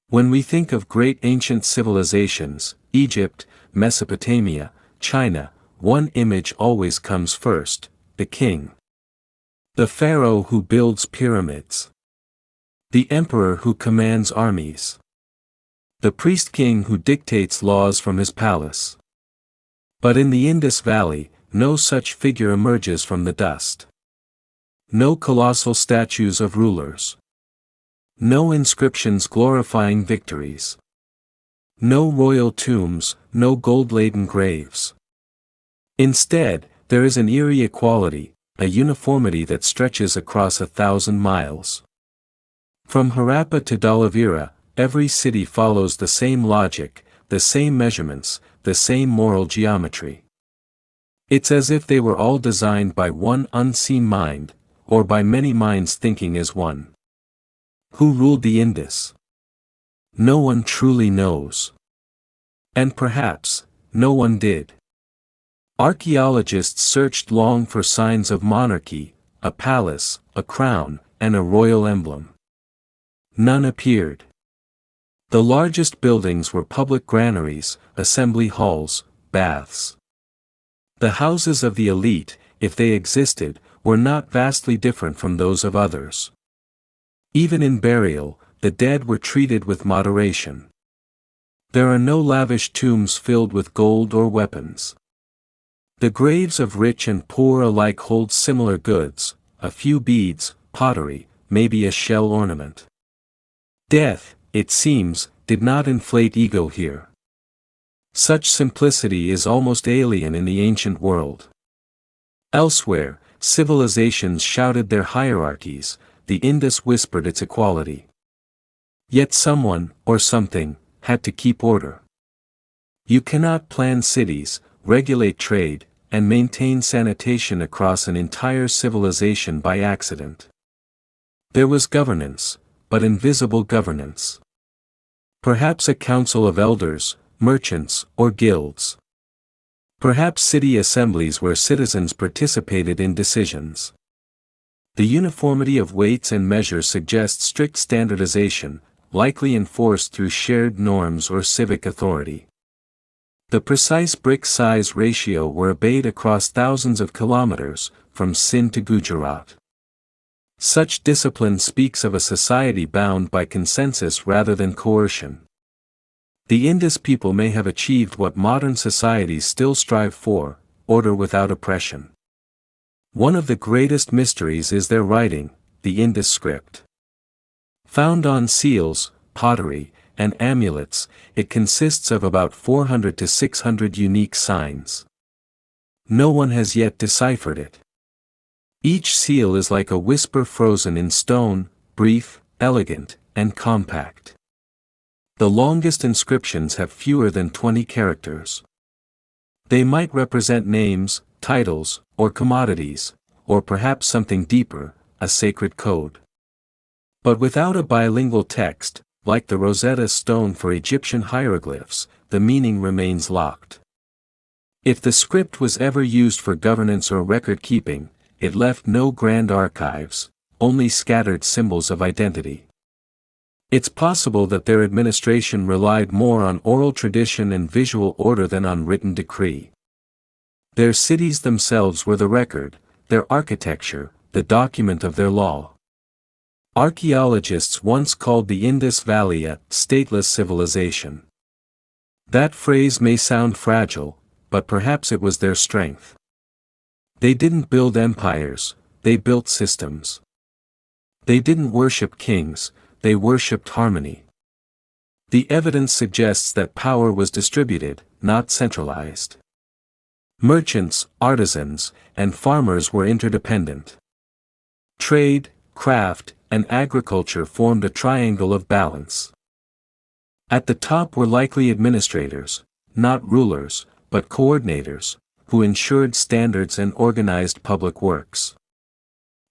A: When we think of great ancient civilizations, Egypt, Mesopotamia, China, one image always comes first: the king. The pharaoh who builds pyramids. The emperor who commands armies. The priest-king who dictates laws from his palace. But in the Indus Valley, no such figure emerges from the dust. No colossal statues of rulers. No inscriptions glorifying victories. No royal tombs, no gold-laden graves. Instead, there is an eerie equality, a uniformity that stretches across 1,000 miles. From Harappa to Dhalavira, every city follows the same logic, the same measurements, the same moral geometry. It's as if they were all designed by one unseen mind, or by many minds thinking as one. Who ruled the Indus? No one truly knows. And perhaps, no one did. Archaeologists searched long for signs of monarchy, a palace, a crown, and a royal emblem. None appeared. The largest buildings were public granaries, assembly halls, baths. The houses of the elite, if they existed, were not vastly different from those of others. Even in burial, the dead were treated with moderation. There are no lavish tombs filled with gold or weapons. The graves of rich and poor alike hold similar goods, a few beads, pottery, maybe a shell ornament. Death, it seems, did not inflate ego here. Such simplicity is almost alien in the ancient world. Elsewhere, civilizations shouted their hierarchies, the Indus whispered its equality. Yet someone, or something, had to keep order. You cannot plan cities, regulate trade, and maintain sanitation across an entire civilization by accident. There was governance, but invisible governance. Perhaps a council of elders, merchants, or guilds. Perhaps city assemblies where citizens participated in decisions. The uniformity of weights and measures suggests strict standardization, likely enforced through shared norms or civic authority. The precise brick-size ratio were obeyed across thousands of kilometers, from Sindh to Gujarat. Such discipline speaks of a society bound by consensus rather than coercion. The Indus people may have achieved what modern societies still strive for: order without oppression. One of the greatest mysteries is their writing, the Indus script. Found on seals, pottery, and amulets, it consists of about 400 to 600 unique signs. No one has yet deciphered it. Each seal is like a whisper frozen in stone, brief, elegant, and compact. The longest inscriptions have fewer than 20 characters. They might represent names, titles, or commodities, or perhaps something deeper, a sacred code. But without a bilingual text, like the Rosetta Stone for Egyptian hieroglyphs, the meaning remains locked. If the script was ever used for governance or record-keeping, it left no grand archives, only scattered symbols of identity. It's possible that their administration relied more on oral tradition and visual order than on written decree. Their cities themselves were the record, their architecture, the document of their law. Archaeologists once called the Indus Valley a stateless civilization. That phrase may sound fragile, but perhaps it was their strength. They didn't build empires, they built systems. They didn't worship kings, they worshipped harmony. The evidence suggests that power was distributed, not centralized. Merchants, artisans, and farmers were interdependent. Trade, craft, and agriculture formed a triangle of balance. At the top were likely administrators, not rulers, but coordinators, who ensured standards and organized public works.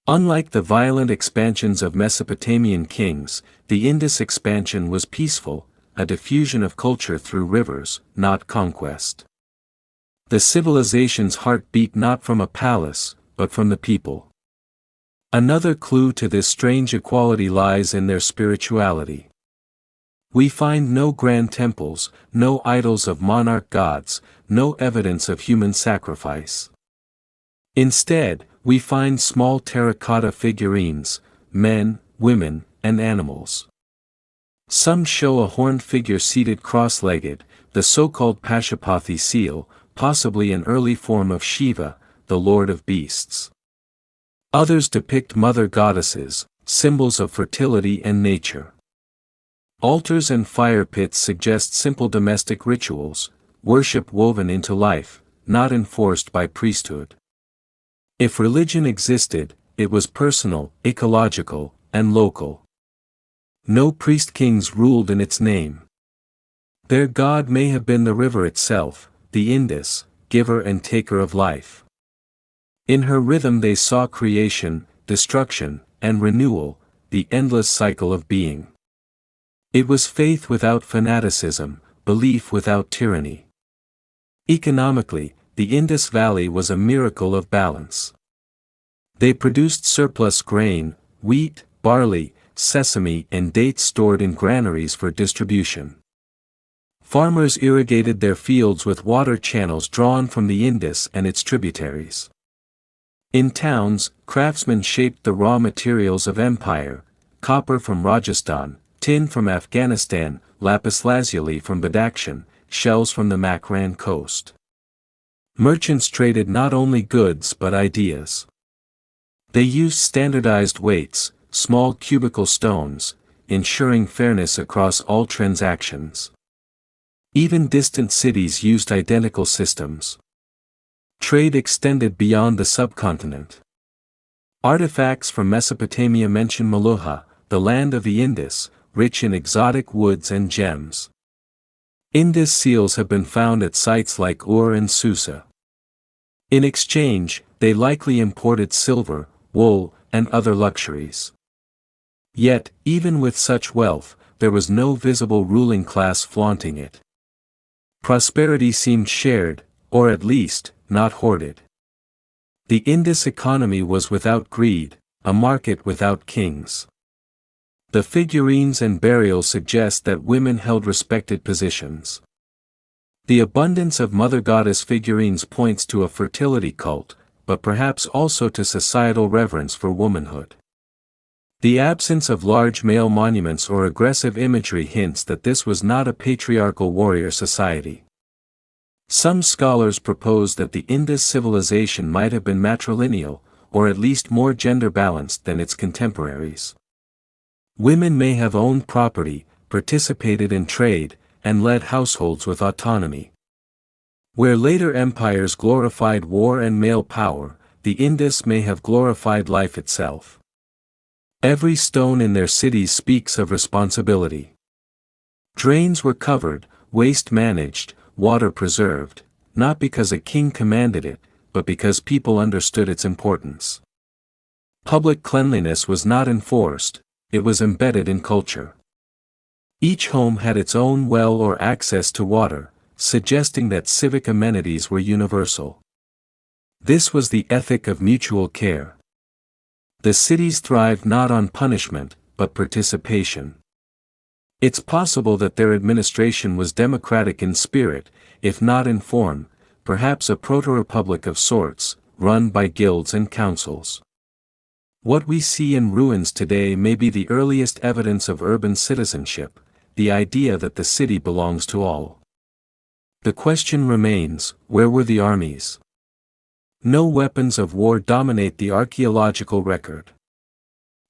A: Unlike the violent expansions of Mesopotamian kings, the Indus expansion was peaceful, a diffusion of culture through rivers, not conquest. The civilization's heart beat not from a palace, but from the people. Another clue to this strange equality lies in their spirituality. We find no grand temples, no idols of monarch gods, no evidence of human sacrifice. Instead, we find small terracotta figurines, men, women, and animals. Some show a horned figure seated cross-legged, the so-called Pashupati seal, possibly an early form of Shiva, the lord of beasts. Others depict mother goddesses, symbols of fertility and nature. Altars and fire pits suggest simple domestic rituals, worship woven into life, not enforced by priesthood. If religion existed, it was personal, ecological, and local. No priest-kings ruled in its name. Their god may have been the river itself, the Indus, giver and taker of life. In her rhythm they saw creation, destruction, and renewal, the endless cycle of being. It was faith without fanaticism, belief without tyranny. Economically, the Indus Valley was a miracle of balance. They produced surplus grain, wheat, barley, sesame and dates stored in granaries for distribution. Farmers irrigated their fields with water channels drawn from the Indus and its tributaries. In towns, craftsmen shaped the raw materials of empire, copper from Rajasthan, tin from Afghanistan, lapis lazuli from Badakhshan, shells from the Makran coast. Merchants traded not only goods but ideas. They used standardized weights, small cubical stones, ensuring fairness across all transactions. Even distant cities used identical systems. Trade extended beyond the subcontinent. Artifacts from Mesopotamia mention Meluhha, the land of the Indus, rich in exotic woods and gems. Indus seals have been found at sites like Ur and Susa. In exchange, they likely imported silver, wool, and other luxuries. Yet, even with such wealth, there was no visible ruling class flaunting it. Prosperity seemed shared, or at least, not hoarded. The Indus economy was without greed, a market without kings. The figurines and burials suggest that women held respected positions. The abundance of mother goddess figurines points to a fertility cult, but perhaps also to societal reverence for womanhood. The absence of large male monuments or aggressive imagery hints that this was not a patriarchal warrior society. Some scholars propose that the Indus civilization might have been matrilineal, or at least more gender-balanced than its contemporaries. Women may have owned property, participated in trade, and led households with autonomy. Where later empires glorified war and male power, the Indus may have glorified life itself. Every stone in their cities speaks of responsibility. Drains were covered, waste managed, water preserved, not because a king commanded it, but because people understood its importance. Public cleanliness was not enforced, it was embedded in culture. Each home had its own well or access to water, suggesting that civic amenities were universal. This was the ethic of mutual care. The cities thrived not on punishment, but participation. It's possible that their administration was democratic in spirit, if not in form, perhaps a proto-republic of sorts, run by guilds and councils. What we see in ruins today may be the earliest evidence of urban citizenship, the idea that the city belongs to all. The question remains, where were the armies? No weapons of war dominate the archaeological record.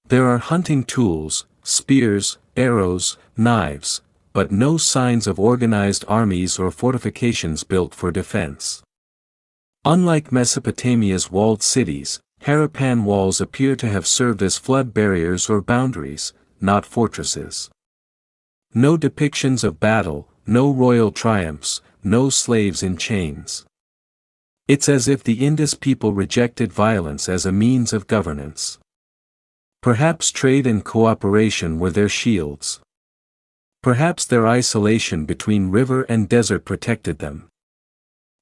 A: There are hunting tools, spears, arrows, knives, but no signs of organized armies or fortifications built for defense. Unlike Mesopotamia's walled cities, Harappan walls appear to have served as flood barriers or boundaries, not fortresses. No depictions of battle, no royal triumphs, no slaves in chains. It's as if the Indus people rejected violence as a means of governance. Perhaps trade and cooperation were their shields. Perhaps their isolation between river and desert protected them.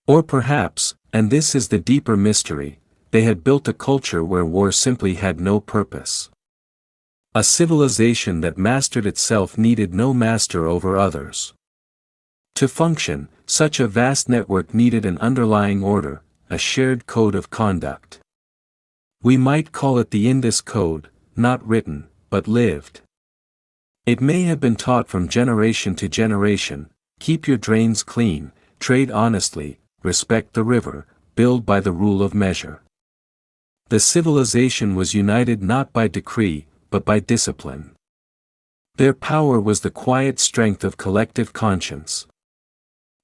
A: Or perhaps, and this is the deeper mystery, they had built a culture where war simply had no purpose. A civilization that mastered itself needed no master over others. To function, such a vast network needed an underlying order, a shared code of conduct. We might call it the Indus Code, not written, but lived. It may have been taught from generation to generation: keep your drains clean, trade honestly, respect the river, build by the rule of measure. The civilization was united not by decree, but by discipline. Their power was the quiet strength of collective conscience.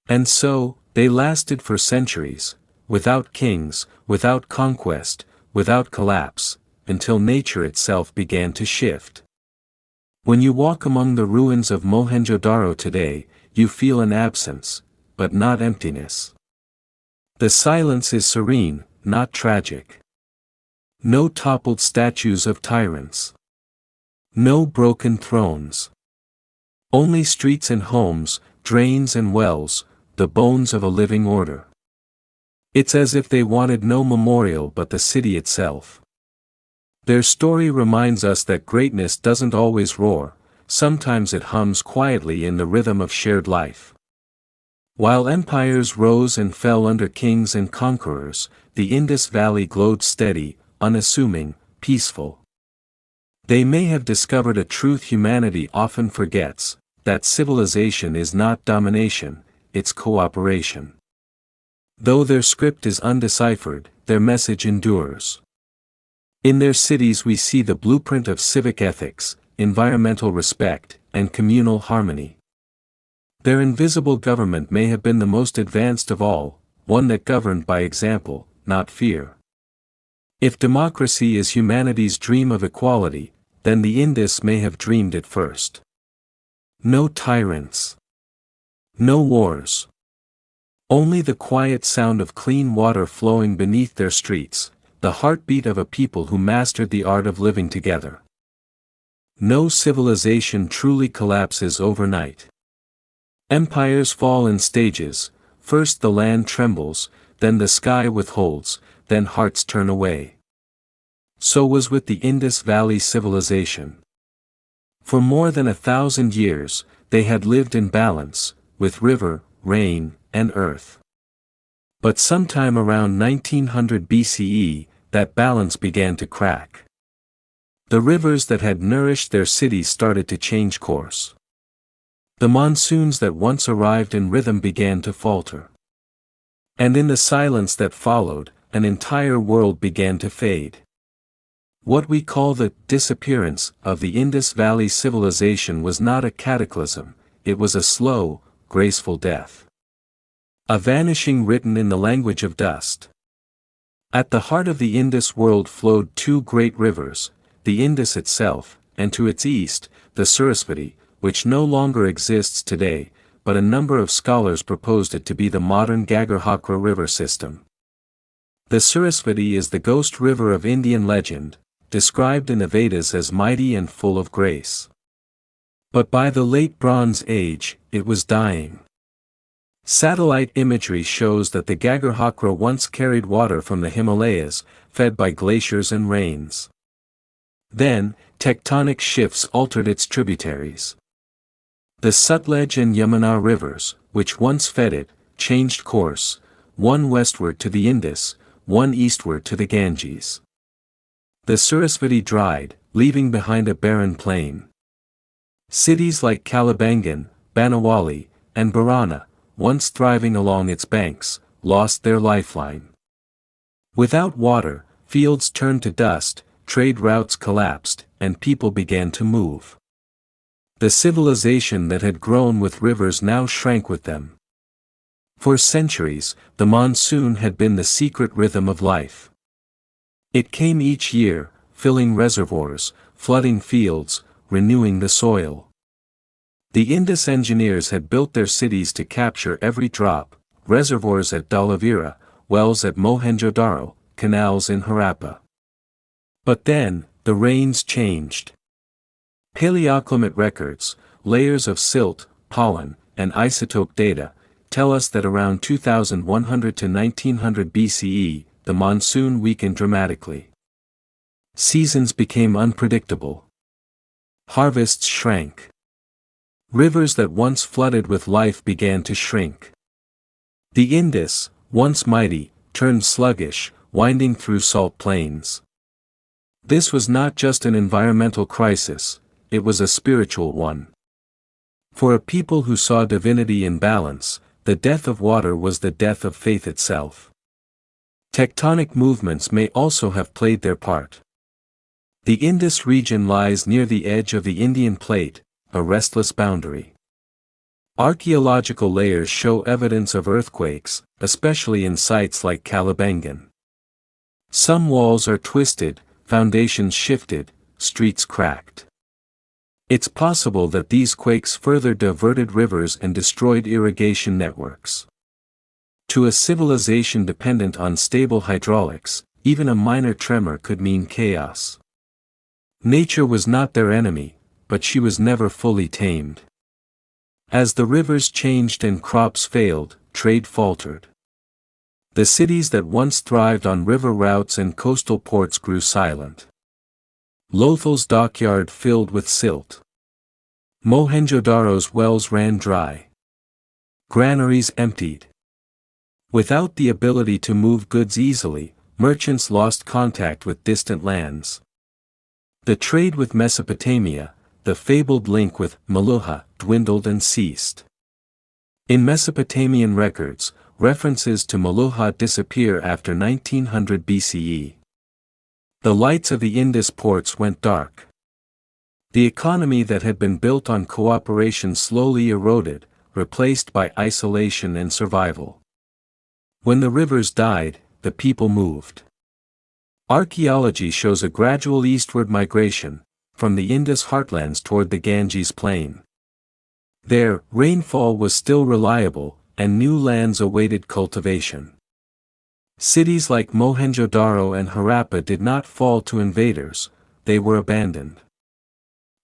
A: And so, they lasted for centuries, without kings, without conquest, without collapse, until nature itself began to shift. When you walk among the ruins of Mohenjo-Daro today, you feel an absence, but not emptiness. The silence is serene, not tragic. No toppled statues of tyrants. No broken thrones. Only streets and homes, drains and wells, the bones of a living order. It's as if they wanted no memorial but the city itself. Their story reminds us that greatness doesn't always roar, sometimes it hums quietly in the rhythm of shared life. While empires rose and fell under kings and conquerors, the Indus Valley glowed steady, unassuming, peaceful. They may have discovered a truth humanity often forgets, that civilization is not domination, it's cooperation. Though their script is undeciphered, their message endures. In their cities we see the blueprint of civic ethics, environmental respect, and communal harmony. Their invisible government may have been the most advanced of all, one that governed by example, not fear. If democracy is humanity's dream of equality, then the Indus may have dreamed it first. No tyrants. No wars. Only the quiet sound of clean water flowing beneath their streets, the heartbeat of a people who mastered the art of living together. No civilization truly collapses overnight. Empires fall in stages: first the land trembles, then the sky withholds, then hearts turn away. So was with the Indus Valley Civilization. For more than 1,000 years, they had lived in balance, with river, rain, and earth. But sometime around 1900 BCE, that balance began to crack. The rivers that had nourished their cities started to change course. The monsoons that once arrived in rhythm began to falter. And in the silence that followed, an entire world began to fade. What we call the disappearance of the Indus Valley Civilization was not a cataclysm, it was a slow, graceful death. A vanishing written in the language of dust. At the heart of the Indus world flowed two great rivers, the Indus itself, and to its east, the Sarasvati, which no longer exists today, but a number of scholars proposed it to be the modern Ghaggar-Hakra river system. The Sarasvati is the ghost river of Indian legend, described in the Vedas as mighty and full of grace. But by the late Bronze Age, it was dying. Satellite imagery shows that the Ghaggar-Hakra once carried water from the Himalayas, fed by glaciers and rains. Then, tectonic shifts altered its tributaries. The Sutlej and Yamuna rivers, which once fed it, changed course, one westward to the Indus, one eastward to the Ganges. The Sarasvati dried, leaving behind a barren plain. Cities like Kalibangan, Banawali, and Barana, once thriving along its banks, lost their lifeline. Without water, fields turned to dust, trade routes collapsed, and people began to move. The civilization that had grown with rivers now shrank with them. For centuries, the monsoon had been the secret rhythm of life. It came each year, filling reservoirs, flooding fields, renewing the soil. The Indus engineers had built their cities to capture every drop, reservoirs at Dhalavira, wells at Mohenjo-Daro, canals in Harappa. But then, the rains changed. Paleoclimate records, layers of silt, pollen, and isotope data, tell us that around 2100 to 1900 BCE, the monsoon weakened dramatically. Seasons became unpredictable. Harvests shrank. Rivers that once flooded with life began to shrink. The Indus, once mighty, turned sluggish, winding through salt plains. This was not just an environmental crisis, it was a spiritual one. For a people who saw divinity in balance, the death of water was the death of faith itself. Tectonic movements may also have played their part. The Indus region lies near the edge of the Indian Plate, a restless boundary. Archaeological layers show evidence of earthquakes, especially in sites like Kalibangan. Some walls are twisted, foundations shifted, streets cracked. It's possible that these quakes further diverted rivers and destroyed irrigation networks. To a civilization dependent on stable hydraulics, even a minor tremor could mean chaos. Nature was not their enemy, but she was never fully tamed. As the rivers changed and crops failed, trade faltered. The cities that once thrived on river routes and coastal ports grew silent. Lothal's dockyard filled with silt. Mohenjo-Daro's wells ran dry. Granaries emptied. Without the ability to move goods easily, merchants lost contact with distant lands. The trade with Mesopotamia, the fabled link with Meluhha, dwindled and ceased. In Mesopotamian records, references to Meluhha disappear after 1900 BCE. The lights of the Indus ports went dark. The economy that had been built on cooperation slowly eroded, replaced by isolation and survival. When the rivers died, the people moved. Archaeology shows a gradual eastward migration, from the Indus heartlands toward the Ganges plain. There, rainfall was still reliable, and new lands awaited cultivation. Cities like Mohenjo-Daro and Harappa did not fall to invaders, they were abandoned.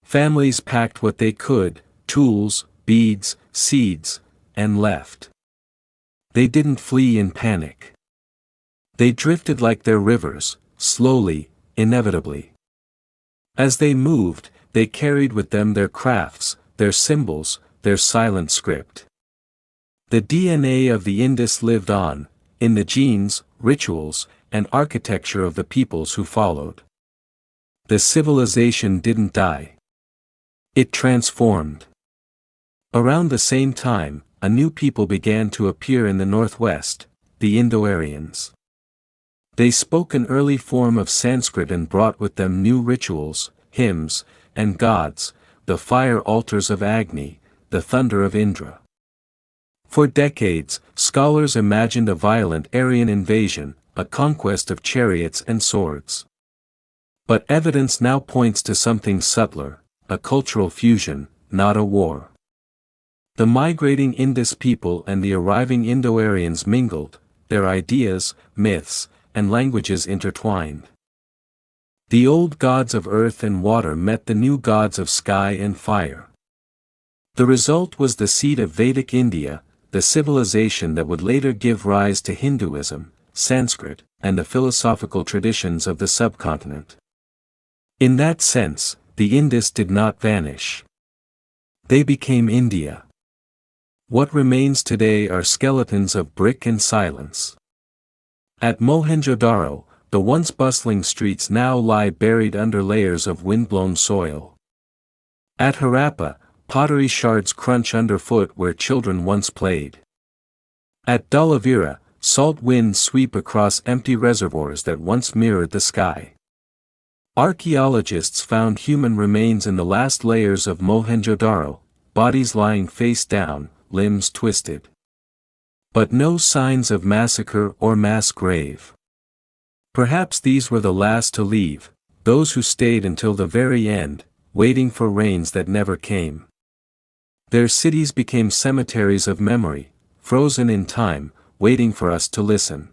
A: Families packed what they could, tools, beads, seeds, and left. They didn't flee in panic. They drifted like their rivers, slowly, inevitably. As they moved, they carried with them their crafts, their symbols, their silent script. The DNA of the Indus lived on, in the genes, rituals, and architecture of the peoples who followed. The civilization didn't die. It transformed. Around the same time, a new people began to appear in the northwest, the Indo-Aryans. They spoke an early form of Sanskrit and brought with them new rituals, hymns, and gods, the fire altars of Agni, the thunder of Indra. For decades, scholars imagined a violent Aryan invasion, a conquest of chariots and swords. But evidence now points to something subtler, a cultural fusion, not a war. The migrating Indus people and the arriving Indo-Aryans mingled, their ideas, myths, and languages intertwined. The old gods of earth and water met the new gods of sky and fire. The result was the seed of Vedic India, the civilization that would later give rise to Hinduism, Sanskrit, and the philosophical traditions of the subcontinent. In that sense, the Indus did not vanish. They became India. What remains today are skeletons of brick and silence. At Mohenjo-Daro, the once bustling streets now lie buried under layers of windblown soil. At Harappa, pottery shards crunch underfoot where children once played. At Dhalavira, salt winds sweep across empty reservoirs that once mirrored the sky. Archaeologists found human remains in the last layers of Mohenjo-Daro, bodies lying face down, limbs twisted. But no signs of massacre or mass grave. Perhaps these were the last to leave, those who stayed until the very end, waiting for rains that never came. Their cities became cemeteries of memory, frozen in time, waiting for us to listen.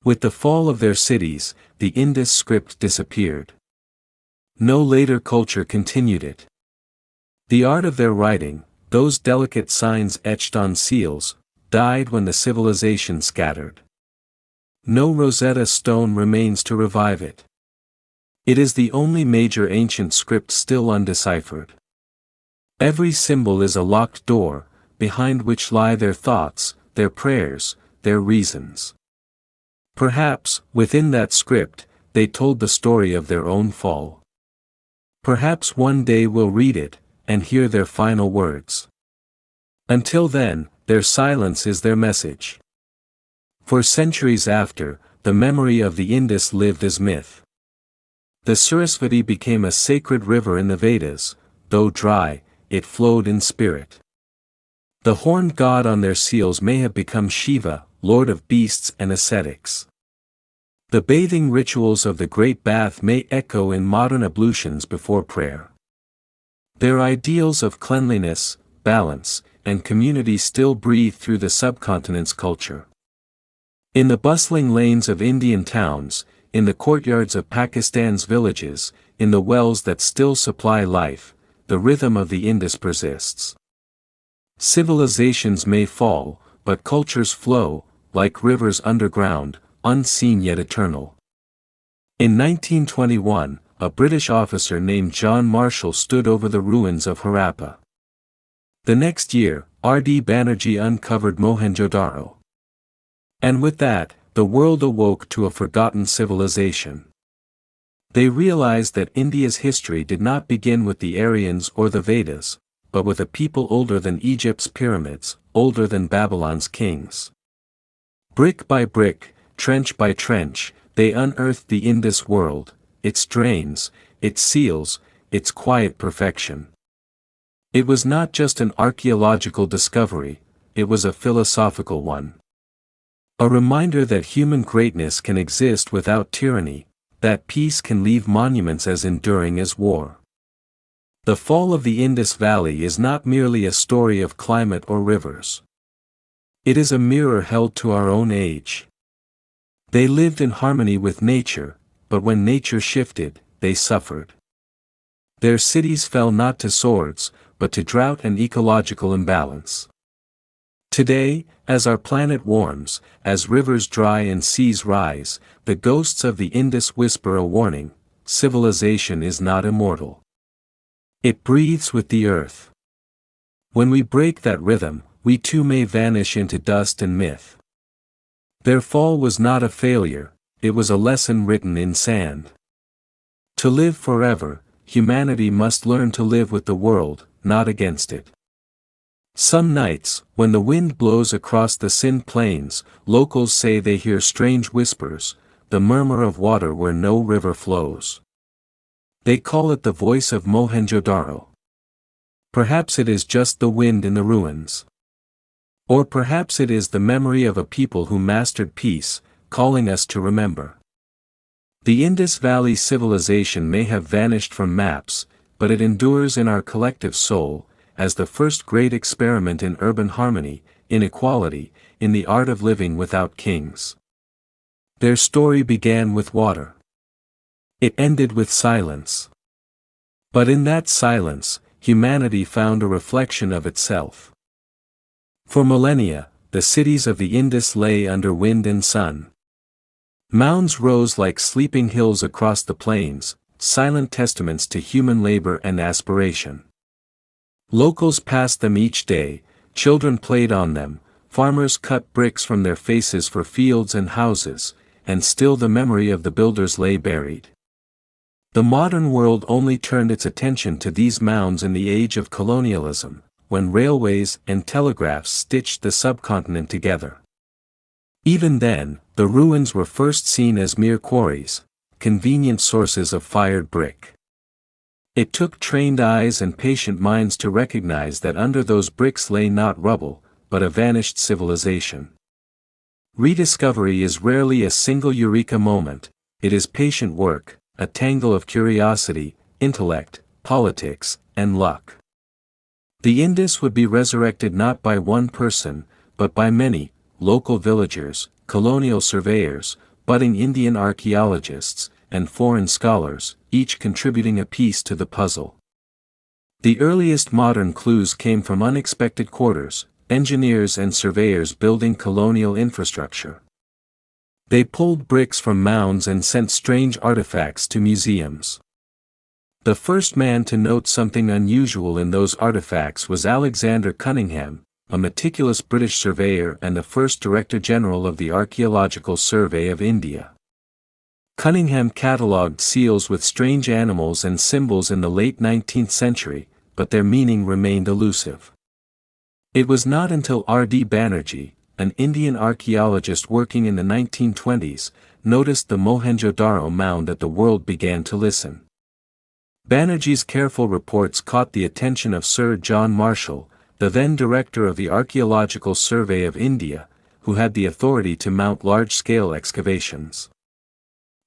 A: With the fall of their cities, the Indus script disappeared. No later culture continued it. The art of their writing, those delicate signs etched on seals, died when the civilization scattered. No Rosetta Stone remains to revive it. It is the only major ancient script still undeciphered. Every symbol is a locked door, behind which lie their thoughts, their prayers, their reasons. Perhaps, within that script, they told the story of their own fall. Perhaps one day we'll read it, and hear their final words. Until then, their silence is their message. For centuries after, the memory of the Indus lived as myth. The Sarasvati became a sacred river in the Vedas, though dry, it flowed in spirit. The horned god on their seals may have become Shiva, lord of beasts and ascetics. The bathing rituals of the Great Bath may echo in modern ablutions before prayer. Their ideals of cleanliness, balance, and community still breathe through the subcontinent's culture. In the bustling lanes of Indian towns, in the courtyards of Pakistan's villages, in the wells that still supply life, the rhythm of the Indus persists. Civilizations may fall, but cultures flow, like rivers underground, unseen yet eternal. In 1921, a British officer named John Marshall stood over the ruins of Harappa. The next year, R.D. Banerjee uncovered Mohenjo-Daro. And with that, the world awoke to a forgotten civilization. They realized that India's history did not begin with the Aryans or the Vedas, but with a people older than Egypt's pyramids, older than Babylon's kings. Brick by brick, trench by trench, they unearthed the Indus world, its drains, its seals, its quiet perfection. It was not just an archaeological discovery, it was a philosophical one. A reminder that human greatness can exist without tyranny, that peace can leave monuments as enduring as war. The fall of the Indus Valley is not merely a story of climate or rivers. It is a mirror held to our own age. They lived in harmony with nature, but when nature shifted, they suffered. Their cities fell not to swords, but to drought and ecological imbalance. Today, as our planet warms, as rivers dry and seas rise, the ghosts of the Indus whisper a warning: civilization is not immortal. It breathes with the earth. When we break that rhythm, we too may vanish into dust and myth. Their fall was not a failure, it was a lesson written in sand. To live forever, humanity must learn to live with the world, not against it. Some nights, when the wind blows across the Sindh plains, locals say they hear strange whispers, the murmur of water where no river flows. They call it the voice of Mohenjo-Daro. Perhaps it is just the wind in the ruins. Or perhaps it is the memory of a people who mastered peace, calling us to remember. The Indus Valley Civilization may have vanished from maps, but it endures in our collective soul, as the first great experiment in urban harmony, in equality, in the art of living without kings. Their story began with water. It ended with silence. But in that silence, humanity found a reflection of itself. For millennia, the cities of the Indus lay under wind and sun. Mounds rose like sleeping hills across the plains, silent testaments to human labor and aspiration. Locals passed them each day, children played on them, farmers cut bricks from their faces for fields and houses, and still the memory of the builders lay buried. The modern world only turned its attention to these mounds in the age of colonialism, when railways and telegraphs stitched the subcontinent together. Even then, the ruins were first seen as mere quarries, convenient sources of fired brick. It took trained eyes and patient minds to recognize that under those bricks lay not rubble, but a vanished civilization. Rediscovery is rarely a single eureka moment, it is patient work, a tangle of curiosity, intellect, politics, and luck. The Indus would be resurrected not by one person, but by many, local villagers, colonial surveyors, budding Indian archaeologists, and foreign scholars, each contributing a piece to the puzzle. The earliest modern clues came from unexpected quarters, engineers and surveyors building colonial infrastructure. They pulled bricks from mounds and sent strange artifacts to museums. The first man to note something unusual in those artifacts was Alexander Cunningham, a meticulous British surveyor and the first Director General of the Archaeological Survey of India. Cunningham catalogued seals with strange animals and symbols in the late 19th century, but their meaning remained elusive. It was not until R.D. Banerjee, an Indian archaeologist working in the 1920s, noticed the Mohenjo-Daro mound that the world began to listen. Banerjee's careful reports caught the attention of Sir John Marshall, the then director of the Archaeological Survey of India, who had the authority to mount large-scale excavations.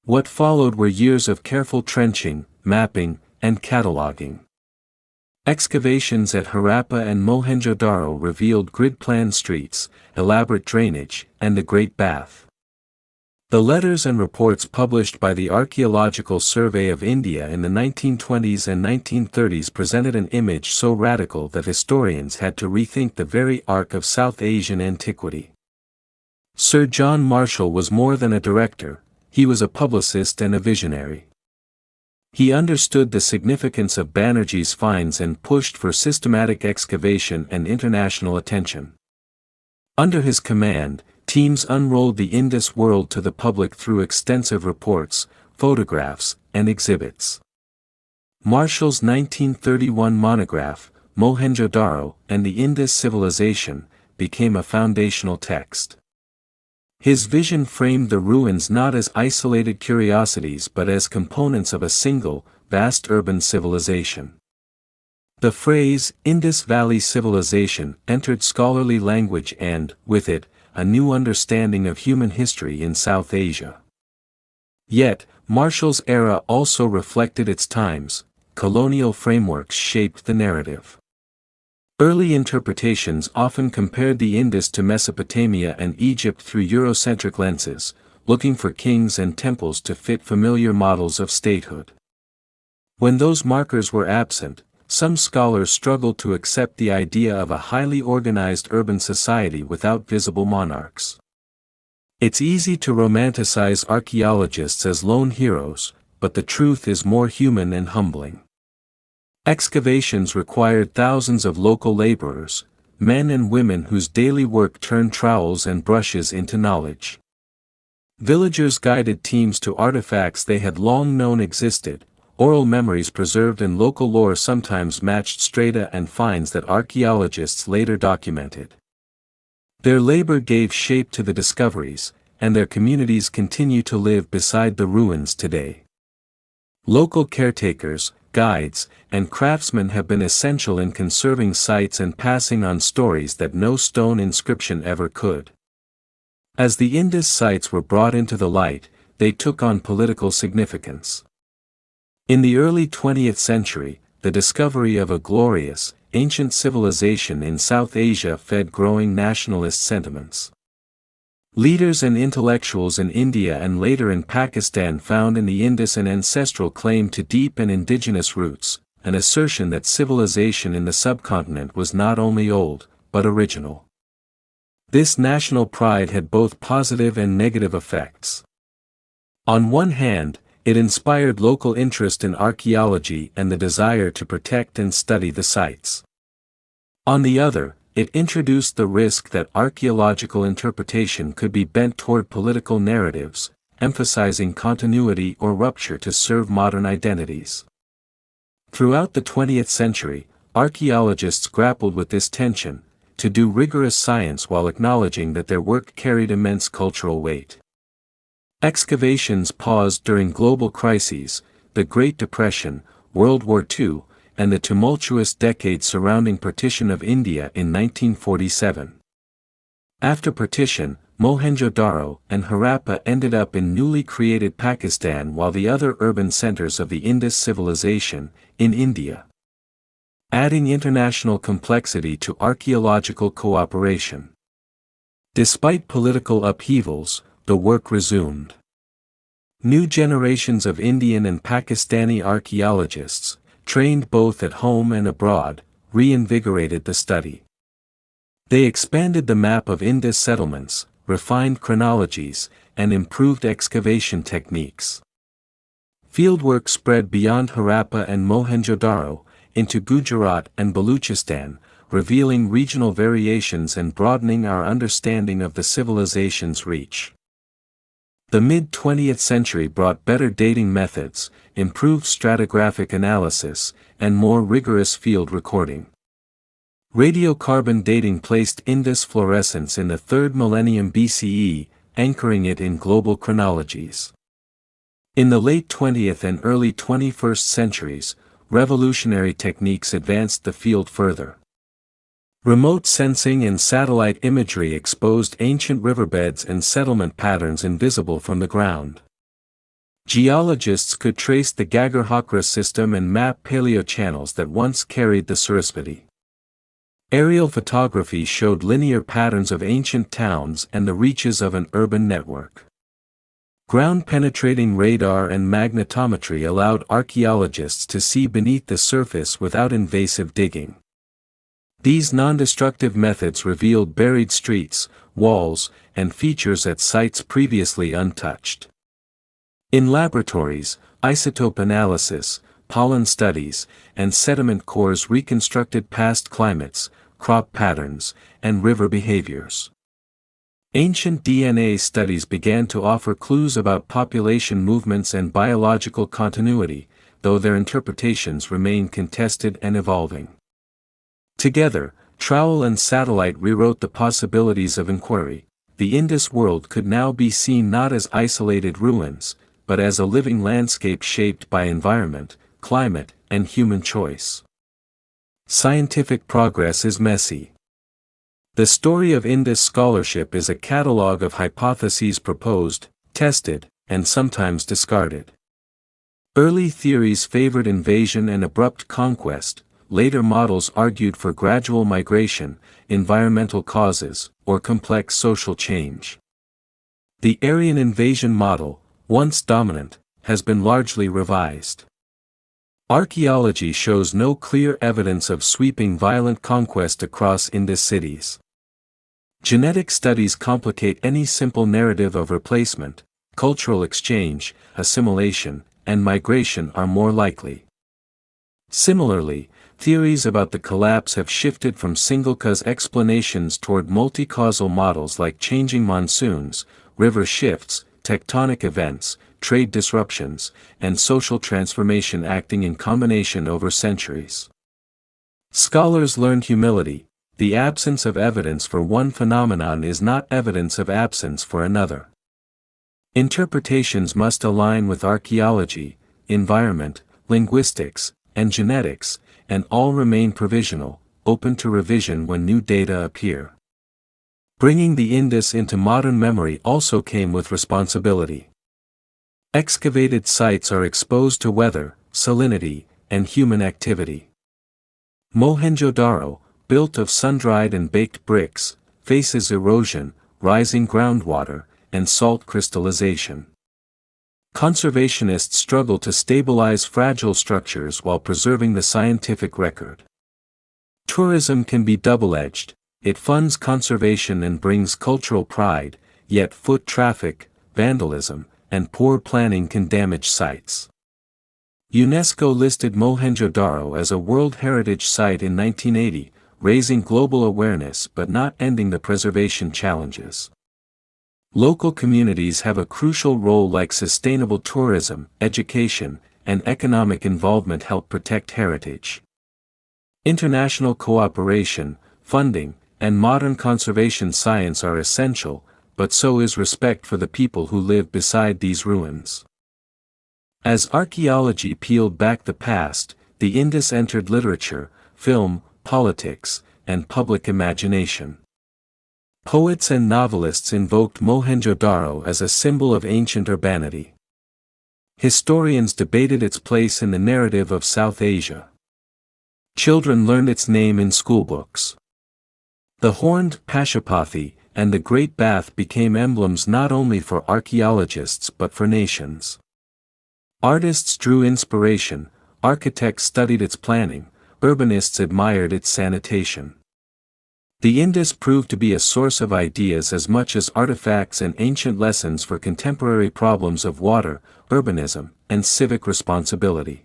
A: What followed were years of careful trenching, mapping, and cataloging. Excavations at Harappa and Mohenjo-Daro revealed grid-planned streets, elaborate drainage, and the Great Bath. The letters and reports published by the Archaeological Survey of India in the 1920s and 1930s presented an image so radical that historians had to rethink the very arc of South Asian antiquity. Sir John Marshall was more than a director, he was a publicist and a visionary. He understood the significance of Banerjee's finds and pushed for systematic excavation and international attention. Under his command, teams unrolled the Indus world to the public through extensive reports, photographs, and exhibits. Marshall's 1931 monograph, Mohenjo-Daro and the Indus Civilization, became a foundational text. His vision framed the ruins not as isolated curiosities but as components of a single, vast urban civilization. The phrase, Indus Valley Civilization, entered scholarly language and, with it, a new understanding of human history in South Asia. Yet, Marshall's era also reflected its times, colonial frameworks shaped the narrative. Early interpretations often compared the Indus to Mesopotamia and Egypt through Eurocentric lenses, looking for kings and temples to fit familiar models of statehood. When those markers were absent, some scholars struggled to accept the idea of a highly organized urban society without visible monarchs. It's easy to romanticize archaeologists as lone heroes, but the truth is more human and humbling. Excavations required thousands of local laborers, men and women whose daily work turned trowels and brushes into knowledge. Villagers guided teams to artifacts they had long known existed. Oral memories preserved in local lore sometimes matched strata and finds that archaeologists later documented. Their labor gave shape to the discoveries, and their communities continue to live beside the ruins today. Local caretakers, guides, and craftsmen have been essential in conserving sites and passing on stories that no stone inscription ever could. As the Indus sites were brought into the light, they took on political significance. In the early 20th century, the discovery of a glorious, ancient civilization in South Asia fed growing nationalist sentiments. Leaders and intellectuals in India and later in Pakistan found in the Indus an ancestral claim to deep and indigenous roots, an assertion that civilization in the subcontinent was not only old, but original. This national pride had both positive and negative effects. On one hand, it inspired local interest in archaeology and the desire to protect and study the sites. On the other, it introduced the risk that archaeological interpretation could be bent toward political narratives, emphasizing continuity or rupture to serve modern identities. Throughout the 20th century, archaeologists grappled with this tension, to do rigorous science while acknowledging that their work carried immense cultural weight. Excavations paused during global crises, the Great Depression, World War II, and the tumultuous decade surrounding partition of India in 1947. After partition, Mohenjo-Daro and Harappa ended up in newly created Pakistan while the other urban centers of the Indus civilization, in India. Adding international complexity to archaeological cooperation. Despite political upheavals, the work resumed. New generations of Indian and Pakistani archaeologists, trained both at home and abroad, reinvigorated the study. They expanded the map of Indus settlements, refined chronologies, and improved excavation techniques. Fieldwork spread beyond Harappa and Mohenjo-Daro, into Gujarat and Baluchistan, revealing regional variations and broadening our understanding of the civilization's reach. The mid-20th century brought better dating methods, improved stratigraphic analysis, and more rigorous field recording. Radiocarbon dating placed Indus fluorescence in the 3rd millennium BCE, anchoring it in global chronologies. In the late 20th and early 21st centuries, revolutionary techniques advanced the field further. Remote sensing and satellite imagery exposed ancient riverbeds and settlement patterns invisible from the ground. Geologists could trace the Gagar-Hakra system and map paleochannels that once carried the Sarasvati. Aerial photography showed linear patterns of ancient towns and the reaches of an urban network. Ground-penetrating radar and magnetometry allowed archaeologists to see beneath the surface without invasive digging. These non-destructive methods revealed buried streets, walls, and features at sites previously untouched. In laboratories, isotope analysis, pollen studies, and sediment cores reconstructed past climates, crop patterns, and river behaviors. Ancient DNA studies began to offer clues about population movements and biological continuity, though their interpretations remain contested and evolving. Together, trowel and satellite rewrote the possibilities of inquiry. The Indus world could now be seen not as isolated ruins, but as a living landscape shaped by environment, climate, and human choice. Scientific progress is messy. The story of Indus scholarship is a catalogue of hypotheses proposed, tested, and sometimes discarded. Early theories favored invasion and abrupt conquest. Later models argued for gradual migration, environmental causes, or complex social change. The Aryan invasion model, once dominant, has been largely revised. Archaeology shows no clear evidence of sweeping violent conquest across Indus cities. Genetic studies complicate any simple narrative of replacement. Cultural exchange, assimilation, and migration are more likely. Similarly, theories about the collapse have shifted from single-cause explanations toward multi-causal models like changing monsoons, river shifts, tectonic events, trade disruptions, and social transformation acting in combination over centuries. Scholars learned humility. The absence of evidence for one phenomenon is not evidence of absence for another. Interpretations must align with archaeology, environment, linguistics, and genetics, and all remain provisional, open to revision when new data appear. Bringing the Indus into modern memory also came with responsibility. Excavated sites are exposed to weather, salinity, and human activity. Mohenjo-Daro, built of sun-dried and baked bricks, faces erosion, rising groundwater, and salt crystallization. Conservationists struggle to stabilize fragile structures while preserving the scientific record. Tourism can be double-edged. It funds conservation and brings cultural pride, yet foot traffic, vandalism, and poor planning can damage sites. UNESCO listed Mohenjo-Daro as a World Heritage Site in 1980, raising global awareness but not ending the preservation challenges. Local communities have a crucial role, like sustainable tourism, education, and economic involvement help protect heritage. International cooperation, funding, and modern conservation science are essential, but so is respect for the people who live beside these ruins. As archaeology peeled back the past, the Indus entered literature, film, politics, and public imagination. Poets and novelists invoked Mohenjo-Daro as a symbol of ancient urbanity. Historians debated its place in the narrative of South Asia. Children learned its name in schoolbooks. The horned Pashupati and the Great Bath became emblems not only for archaeologists but for nations. Artists drew inspiration, architects studied its planning, urbanists admired its sanitation. The Indus proved to be a source of ideas as much as artifacts and ancient lessons for contemporary problems of water, urbanism, and civic responsibility.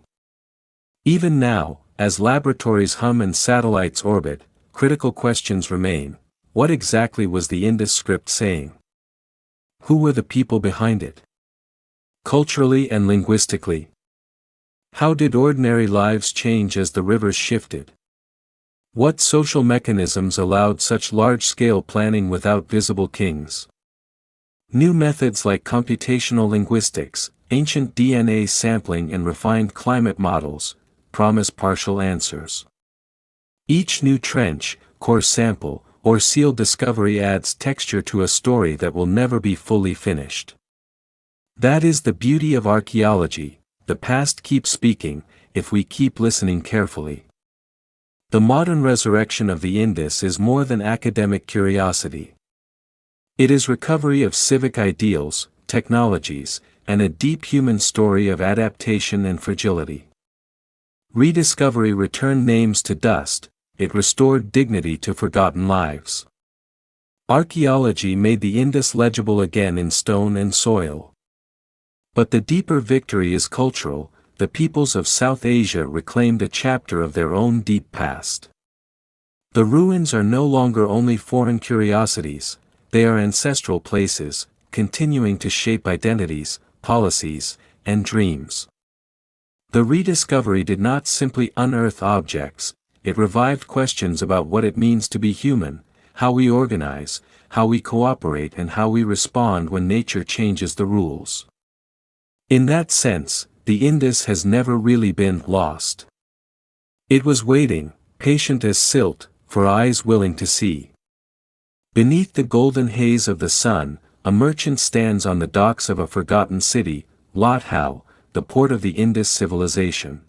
A: Even now, as laboratories hum and satellites orbit, critical questions remain. What exactly was the Indus script saying? Who were the people behind it? Culturally and linguistically? How did ordinary lives change as the rivers shifted? What social mechanisms allowed such large-scale planning without visible kings? New methods like computational linguistics, ancient DNA sampling, and refined climate models promise partial answers. Each new trench, core sample, or sealed discovery adds texture to a story that will never be fully finished. That is the beauty of archaeology. The past keeps speaking, if we keep listening carefully. The modern resurrection of the Indus is more than academic curiosity. It is recovery of civic ideals, technologies, and a deep human story of adaptation and fragility. Rediscovery returned names to dust, it restored dignity to forgotten lives. Archaeology made the Indus legible again in stone and soil. But the deeper victory is cultural. The peoples of South Asia reclaimed a chapter of their own deep past. The ruins are no longer only foreign curiosities, they are ancestral places, continuing to shape identities, policies, and dreams. The rediscovery did not simply unearth objects, it revived questions about what it means to be human, how we organize, how we cooperate, and how we respond when nature changes the rules. In that sense, the Indus has never really been lost. It was waiting, patient as silt, for eyes willing to see. Beneath the golden haze of the sun, a merchant stands on the docks of a forgotten city, Lathau, the port of the Indus civilization.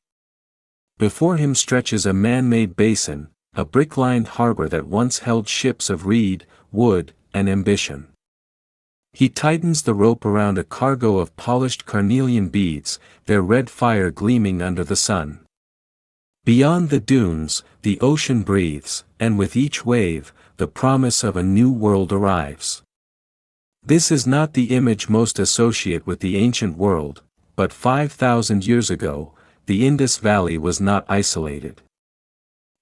A: Before him stretches a man-made basin, a brick-lined harbor that once held ships of reed, wood, and ambition. He tightens the rope around a cargo of polished carnelian beads, their red fire gleaming under the sun. Beyond the dunes, the ocean breathes, and with each wave, the promise of a new world arrives. This is not the image most associated with the ancient world, but 5,000 years ago, the Indus Valley was not isolated.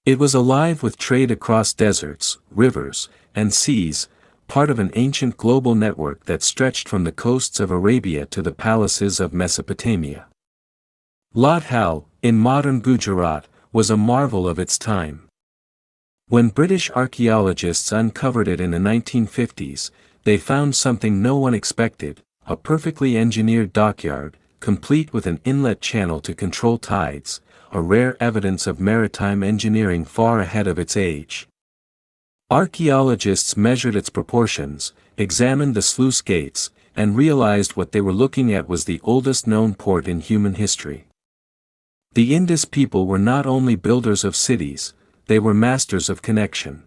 A: It was alive with trade across deserts, rivers, and seas, part of an ancient global network that stretched from the coasts of Arabia to the palaces of Mesopotamia. Lathau, in modern Gujarat, was a marvel of its time. When British archaeologists uncovered it in the 1950s, they found something no one expected, a perfectly engineered dockyard, complete with an inlet channel to control tides, a rare evidence of maritime engineering far ahead of its age. Archaeologists measured its proportions, examined the sluice gates, and realized what they were looking at was the oldest known port in human history. The Indus people were not only builders of cities, they were masters of connection.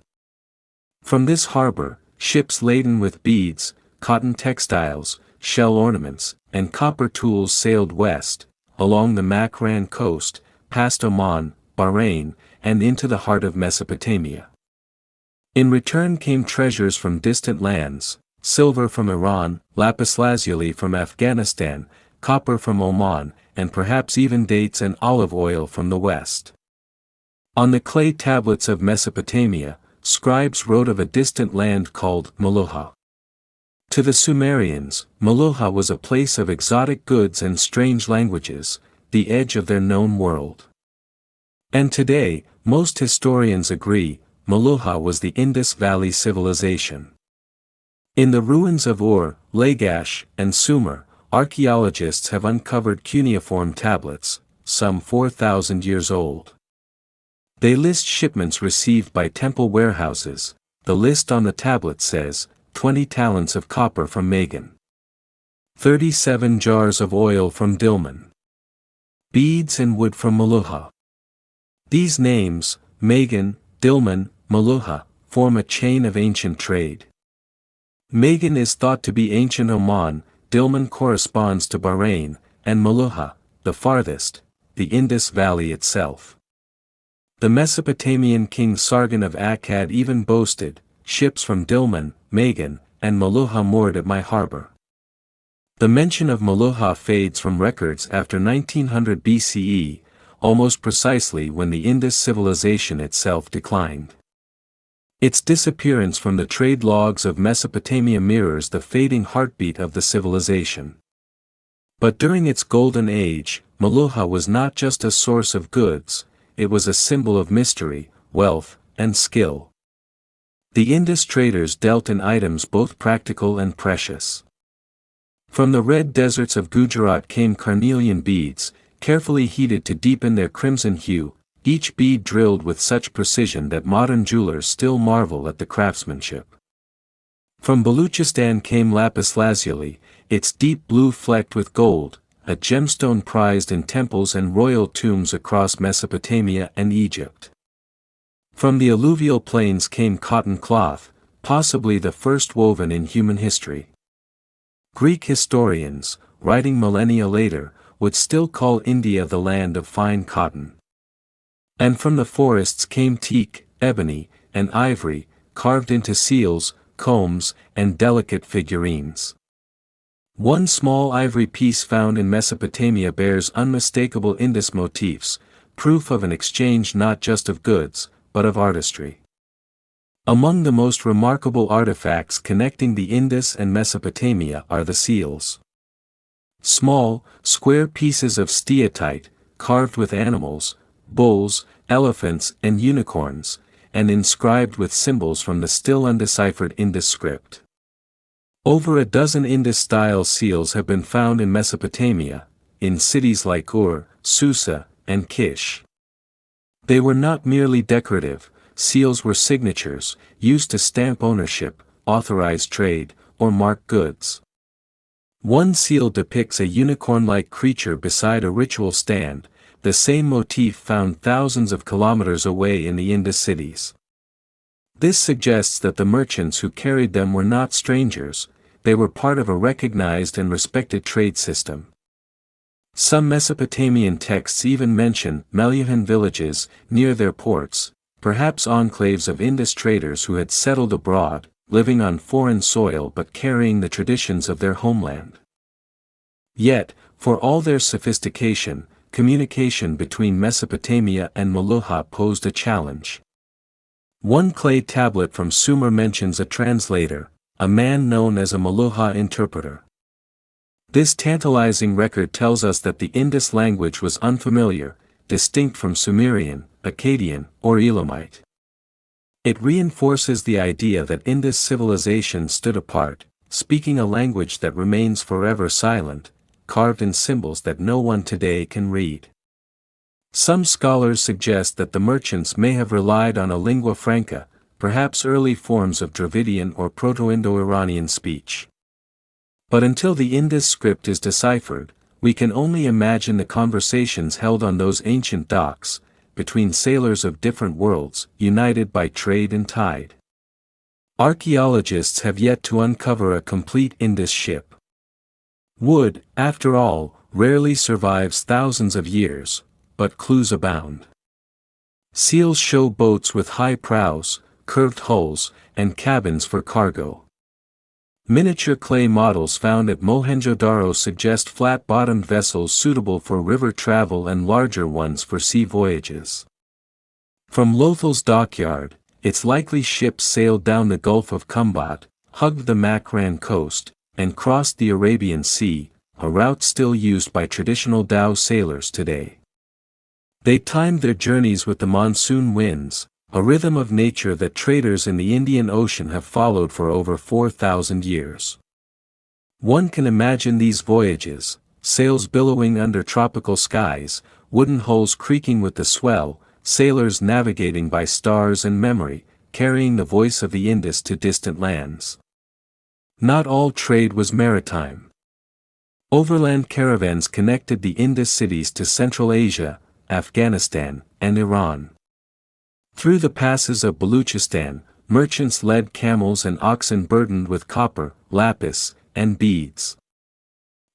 A: From this harbor, ships laden with beads, cotton textiles, shell ornaments, and copper tools sailed west, along the Makran coast, past Oman, Bahrain, and into the heart of Mesopotamia. In return came treasures from distant lands, silver from Iran, lapislazuli from Afghanistan, copper from Oman, and perhaps even dates and olive oil from the west. On the clay tablets of Mesopotamia, scribes wrote of a distant land called Meluha. To the Sumerians, Meluha was a place of exotic goods and strange languages, the edge of their known world. And today, most historians agree, Meluha was the Indus Valley Civilization. In the ruins of Ur, Lagash, and Sumer, archaeologists have uncovered cuneiform tablets, some 4,000 years old. They list shipments received by temple warehouses. The list on the tablet says, 20 talents of copper from Magan, 37 jars of oil from Dilmun, beads and wood from Meluha. These names, Magan, Dilmun, Meluha, form a chain of ancient trade. Magan is thought to be ancient Oman, Dilmun corresponds to Bahrain, and Meluha, the farthest, the Indus Valley itself. The Mesopotamian king Sargon of Akkad even boasted, ships from Dilmun, Magan, and Meluha moored at my harbor. The mention of Meluha fades from records after 1900 BCE, almost precisely when the Indus civilization itself declined. Its disappearance from the trade logs of Mesopotamia mirrors the fading heartbeat of the civilization. But during its golden age, Meluha was not just a source of goods, it was a symbol of mystery, wealth, and skill. The Indus traders dealt in items both practical and precious. From the red deserts of Gujarat came carnelian beads, carefully heated to deepen their crimson hue, each bead drilled with such precision that modern jewelers still marvel at the craftsmanship. From Baluchistan came lapis lazuli, its deep blue flecked with gold, a gemstone prized in temples and royal tombs across Mesopotamia and Egypt. From the alluvial plains came cotton cloth, possibly the first woven in human history. Greek historians, writing millennia later, would still call India the land of fine cotton. And from the forests came teak, ebony, and ivory, carved into seals, combs, and delicate figurines. One small ivory piece found in Mesopotamia bears unmistakable Indus motifs, proof of an exchange not just of goods, but of artistry. Among the most remarkable artifacts connecting the Indus and Mesopotamia are the seals. Small, square pieces of steatite, carved with animals, bulls, elephants, and unicorns, and inscribed with symbols from the still undeciphered Indus script. Over a dozen Indus-style seals have been found in Mesopotamia, in cities like Ur, Susa, and Kish. They were not merely decorative, seals were signatures, used to stamp ownership, authorize trade, or mark goods. One seal depicts a unicorn-like creature beside a ritual stand, the same motif found thousands of kilometers away in the Indus cities. This suggests that the merchants who carried them were not strangers, they were part of a recognized and respected trade system. Some Mesopotamian texts even mention Meluhan villages near their ports, perhaps enclaves of Indus traders who had settled abroad, living on foreign soil but carrying the traditions of their homeland. Yet, for all their sophistication, communication between Mesopotamia and Meluha posed a challenge. One clay tablet from Sumer mentions a translator, a man known as a Meluha interpreter. This tantalizing record tells us that the Indus language was unfamiliar, distinct from Sumerian, Akkadian, or Elamite. It reinforces the idea that Indus civilization stood apart, speaking a language that remains forever silent, carved in symbols that no one today can read. Some scholars suggest that the merchants may have relied on a lingua franca, perhaps early forms of Dravidian or Proto-Indo-Iranian speech. But until the Indus script is deciphered, we can only imagine the conversations held on those ancient docks, between sailors of different worlds, united by trade and tide. Archaeologists have yet to uncover a complete Indus ship. Wood, after all, rarely survives thousands of years, but clues abound. Seals show boats with high prows, curved hulls, and cabins for cargo. Miniature clay models found at Mohenjo-Daro suggest flat-bottomed vessels suitable for river travel and larger ones for sea voyages. From Lothal's dockyard, it's likely ships sailed down the Gulf of Kumbat, hugged the Makran coast, and crossed the Arabian Sea, a route still used by traditional dhow sailors today. They timed their journeys with the monsoon winds, a rhythm of nature that traders in the Indian Ocean have followed for over 4,000 years. One can imagine these voyages, sails billowing under tropical skies, wooden hulls creaking with the swell, sailors navigating by stars and memory, carrying the voice of the Indus to distant lands. Not all trade was maritime. Overland caravans connected the Indus cities to Central Asia, Afghanistan, and Iran. Through the passes of Baluchistan, merchants led camels and oxen burdened with copper, lapis, and beads.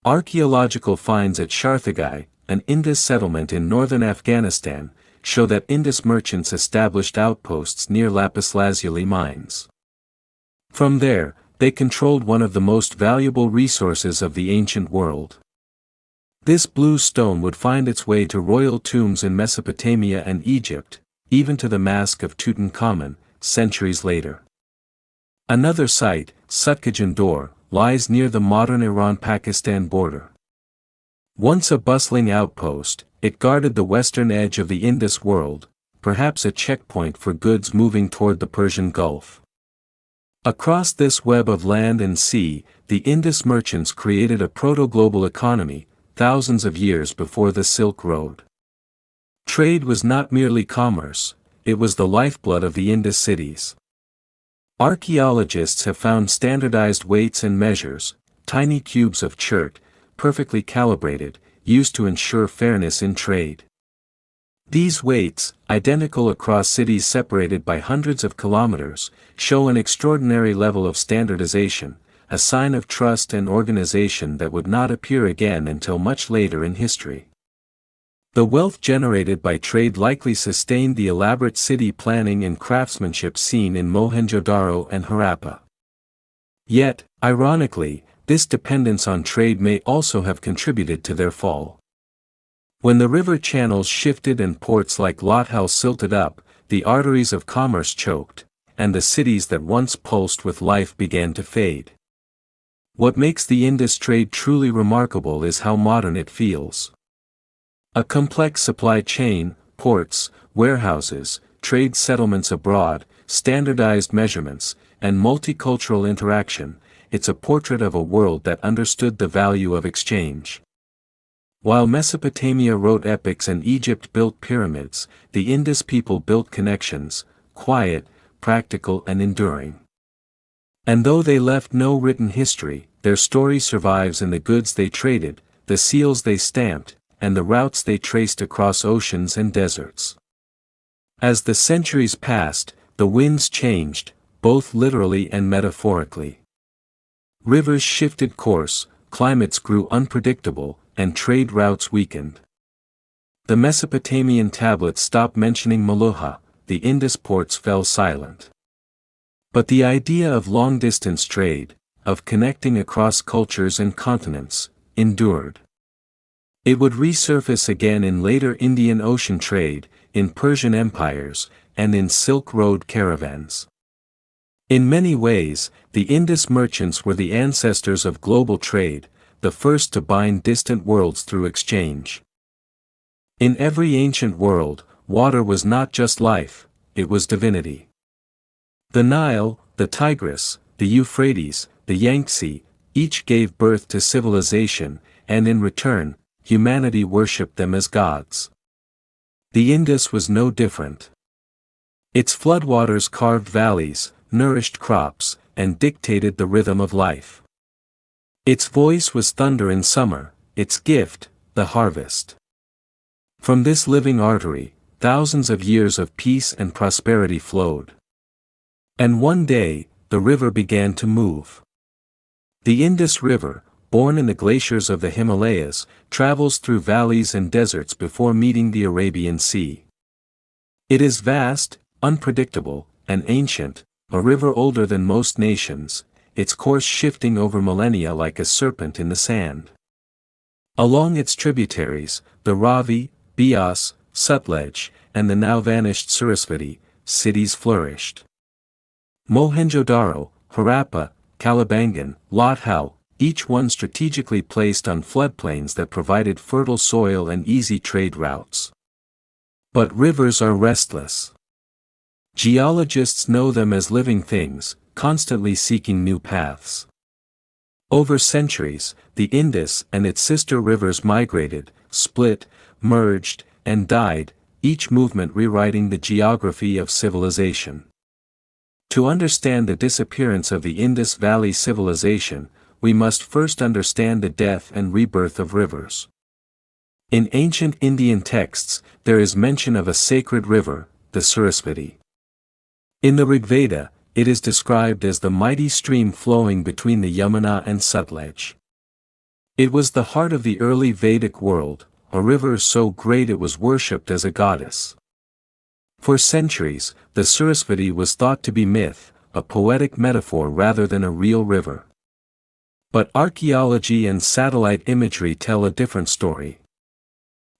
A: Archaeological finds at Sharthagai, an Indus settlement in northern Afghanistan, show that Indus merchants established outposts near lapislazuli mines. From there, they controlled one of the most valuable resources of the ancient world. This blue stone would find its way to royal tombs in Mesopotamia and Egypt, even to the Mask of Tutankhamun, centuries later. Another site, Sutkajan Dor, lies near the modern Iran-Pakistan border. Once a bustling outpost, it guarded the western edge of the Indus world, perhaps a checkpoint for goods moving toward the Persian Gulf. Across this web of land and sea, the Indus merchants created a proto-global economy, thousands of years before the Silk Road. Trade was not merely commerce, it was the lifeblood of the Indus cities. Archaeologists have found standardized weights and measures, tiny cubes of chert, perfectly calibrated, used to ensure fairness in trade. These weights, identical across cities separated by hundreds of kilometers, show an extraordinary level of standardization, a sign of trust and organization that would not appear again until much later in history. The wealth generated by trade likely sustained the elaborate city planning and craftsmanship seen in Mohenjo-Daro and Harappa. Yet, ironically, this dependence on trade may also have contributed to their fall. When the river channels shifted and ports like Lothal silted up, the arteries of commerce choked, and the cities that once pulsed with life began to fade. What makes the Indus trade truly remarkable is how modern it feels. A complex supply chain, ports, warehouses, trade settlements abroad, standardized measurements, and multicultural interaction, it's a portrait of a world that understood the value of exchange. While Mesopotamia wrote epics and Egypt built pyramids, the Indus people built connections, quiet, practical and enduring. And though they left no written history, their story survives in the goods they traded, the seals they stamped, and the routes they traced across oceans and deserts. As the centuries passed, the winds changed, both literally and metaphorically. Rivers shifted course, climates grew unpredictable, and trade routes weakened. The Mesopotamian tablets stopped mentioning Meluha, the Indus ports fell silent. But the idea of long-distance trade, of connecting across cultures and continents, endured. It would resurface again in later Indian Ocean trade, in Persian empires, and in Silk Road caravans. In many ways, the Indus merchants were the ancestors of global trade, the first to bind distant worlds through exchange. In every ancient world, water was not just life, it was divinity. The Nile, the Tigris, the Euphrates, the Yangtze, each gave birth to civilization, and in return, humanity worshipped them as gods. The Indus was no different. Its floodwaters carved valleys, nourished crops, and dictated the rhythm of life. Its voice was thunder in summer, its gift, the harvest. From this living artery, thousands of years of peace and prosperity flowed. And one day, the river began to move. The Indus River, born in the glaciers of the Himalayas, travels through valleys and deserts before meeting the Arabian Sea. It is vast, unpredictable, and ancient, a river older than most nations, its course shifting over millennia like a serpent in the sand. Along its tributaries, the Ravi, Beas, Sutlej, and the now vanished Sarasvati, cities flourished. Mohenjo-Daro, Harappa, Kalibangan, Lothal, each one strategically placed on floodplains that provided fertile soil and easy trade routes. But rivers are restless. Geologists know them as living things, constantly seeking new paths. Over centuries, the Indus and its sister rivers migrated, split, merged, and died, each movement rewriting the geography of civilization. To understand the disappearance of the Indus Valley Civilization, we must first understand the death and rebirth of rivers. In ancient Indian texts, there is mention of a sacred river, the Sarasvati. In the Rigveda, it is described as the mighty stream flowing between the Yamuna and Sutlej. It was the heart of the early Vedic world, a river so great it was worshipped as a goddess. For centuries, the Sarasvati was thought to be myth, a poetic metaphor rather than a real river. But archaeology and satellite imagery tell a different story.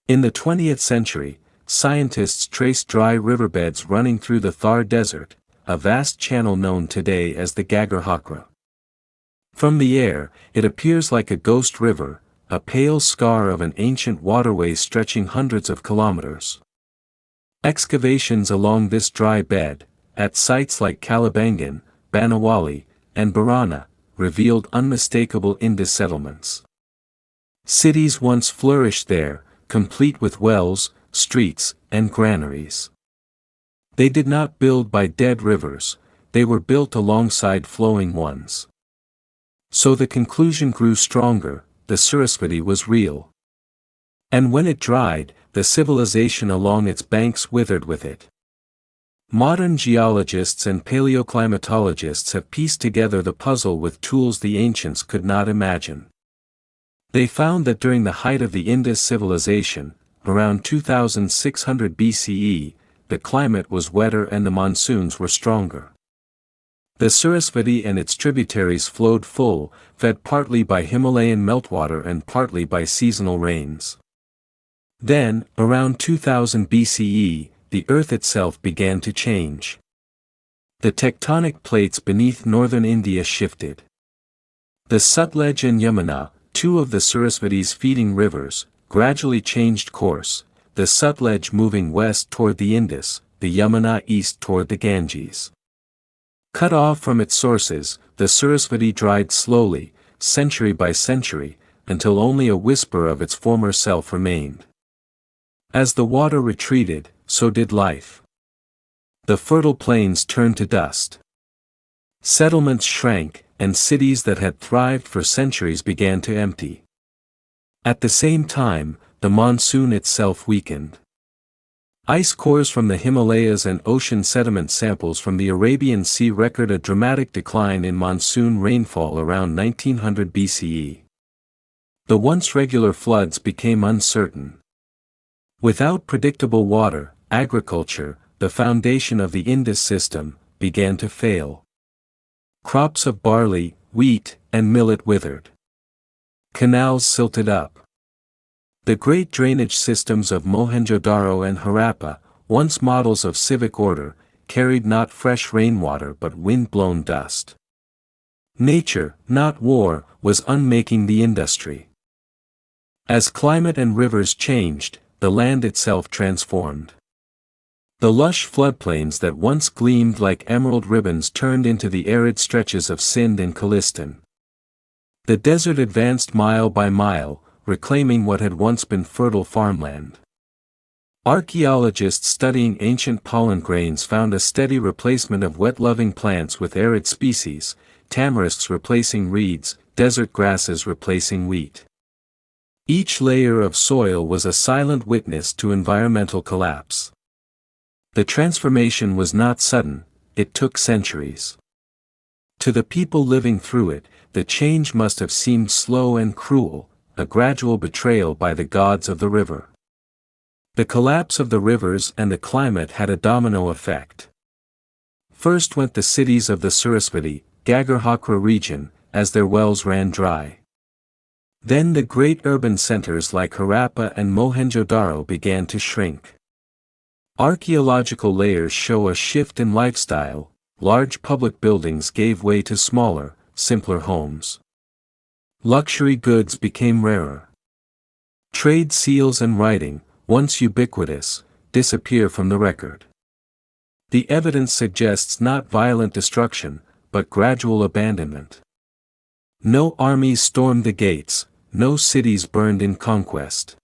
A: In the 20th century, scientists traced dry riverbeds running through the Thar Desert, a vast channel known today as the Gagar. From the air, it appears like a ghost river, a pale scar of an ancient waterway stretching hundreds of kilometers. Excavations along this dry bed, at sites like Kalibangan, Banawali, and Barana, revealed unmistakable Indus settlements. Cities once flourished there, complete with wells, streets, and granaries. They did not build by dead rivers, they were built alongside flowing ones. So the conclusion grew stronger, the Sarasvati was real. And when it dried, the civilization along its banks withered with it. Modern geologists and paleoclimatologists have pieced together the puzzle with tools the ancients could not imagine. They found that during the height of the Indus civilization, around 2600 BCE, the climate was wetter and the monsoons were stronger. The Sarasvati and its tributaries flowed full, fed partly by Himalayan meltwater and partly by seasonal rains. Then, around 2000 BCE, the earth itself began to change. The tectonic plates beneath northern India shifted. The Sutlej and Yamuna, two of the Sarasvati's feeding rivers, gradually changed course, the Sutlej moving west toward the Indus, the Yamuna east toward the Ganges. Cut off from its sources, the Sarasvati dried slowly, century by century, until only a whisper of its former self remained. As the water retreated, so did life. The fertile plains turned to dust. Settlements shrank, and cities that had thrived for centuries began to empty. At the same time, the monsoon itself weakened. Ice cores from the Himalayas and ocean sediment samples from the Arabian Sea record a dramatic decline in monsoon rainfall around 1900 BCE. The once regular floods became uncertain. Without predictable water, agriculture, the foundation of the Indus system, began to fail. Crops of barley, wheat, and millet withered. Canals silted up. The great drainage systems of Mohenjo-Daro and Harappa, once models of civic order, carried not fresh rainwater but wind-blown dust. Nature, not war, was unmaking the industry. As climate and rivers changed, the land itself transformed. The lush floodplains that once gleamed like emerald ribbons turned into the arid stretches of Sindh and Khalistan. The desert advanced mile by mile, reclaiming what had once been fertile farmland. Archaeologists studying ancient pollen grains found a steady replacement of wet-loving plants with arid species, tamarisks replacing reeds, desert grasses replacing wheat. Each layer of soil was a silent witness to environmental collapse. The transformation was not sudden, it took centuries. To the people living through it, the change must have seemed slow and cruel, a gradual betrayal by the gods of the river. The collapse of the rivers and the climate had a domino effect. First went the cities of the Sarasvati, Gagarhakra region, as their wells ran dry. Then the great urban centers like Harappa and Mohenjo-Daro began to shrink. Archaeological layers show a shift in lifestyle. Large public buildings gave way to smaller, simpler homes. Luxury goods became rarer. Trade seals and writing, once ubiquitous, disappear from the record. The evidence suggests not violent destruction, but gradual abandonment. No armies stormed the gates, no cities burned in conquest.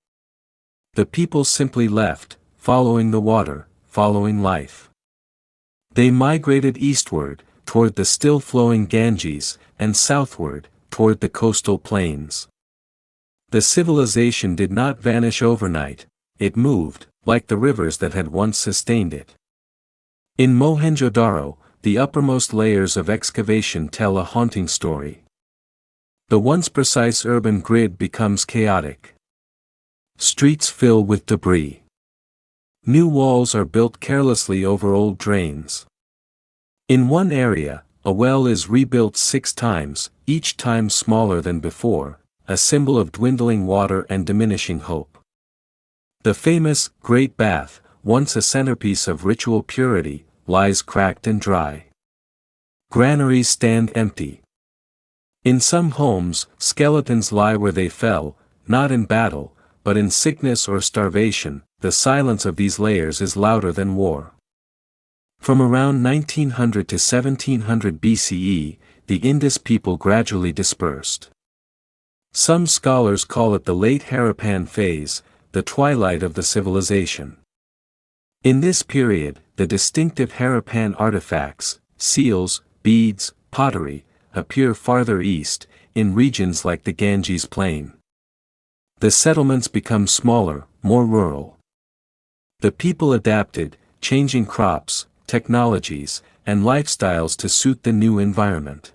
A: The people simply left, following the water, following life. They migrated eastward, toward the still-flowing Ganges, and southward, toward the coastal plains. The civilization did not vanish overnight, it moved, like the rivers that had once sustained it. In Mohenjo-Daro, the uppermost layers of excavation tell a haunting story. The once precise urban grid becomes chaotic. Streets fill with debris. New walls are built carelessly over old drains. In one area, a well is rebuilt 6 times, each time smaller than before, a symbol of dwindling water and diminishing hope. The famous Great Bath, once a centerpiece of ritual purity, lies cracked and dry. Granaries stand empty. In some homes, skeletons lie where they fell, not in battle, but in sickness or starvation. The silence of these layers is louder than war. From around 1900 to 1700 BCE, the Indus people gradually dispersed. Some scholars call it the late Harappan phase, the twilight of the civilization. In this period, the distinctive Harappan artifacts, seals, beads, pottery, appear farther east, in regions like the Ganges plain. The settlements become smaller, more rural. The people adapted, changing crops, technologies, and lifestyles to suit the new environment.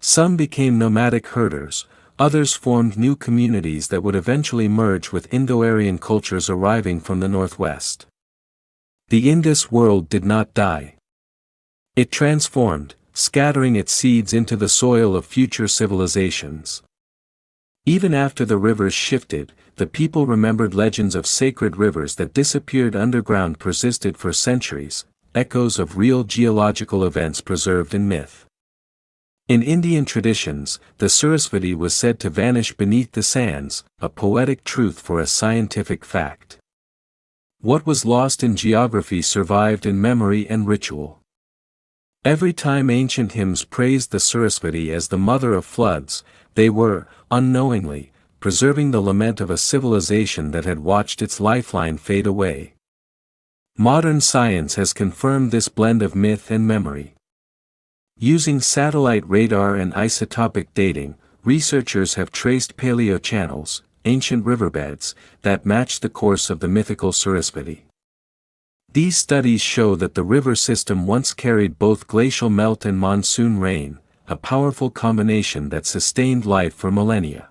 A: Some became nomadic herders, others formed new communities that would eventually merge with Indo-Aryan cultures arriving from the northwest. The Indus world did not die. It transformed, scattering its seeds into the soil of future civilizations. Even after the rivers shifted, the people remembered legends of sacred rivers that disappeared underground persisted for centuries, echoes of real geological events preserved in myth. In Indian traditions, the Sarasvati was said to vanish beneath the sands, a poetic truth for a scientific fact. What was lost in geography survived in memory and ritual. Every time ancient hymns praised the Sarasvati as the mother of floods, they were, unknowingly, preserving the lament of a civilization that had watched its lifeline fade away. Modern science has confirmed this blend of myth and memory. Using satellite radar and isotopic dating, researchers have traced paleochannels, ancient riverbeds, that match the course of the mythical Sarasvati. These studies show that the river system once carried both glacial melt and monsoon rain, a powerful combination that sustained life for millennia.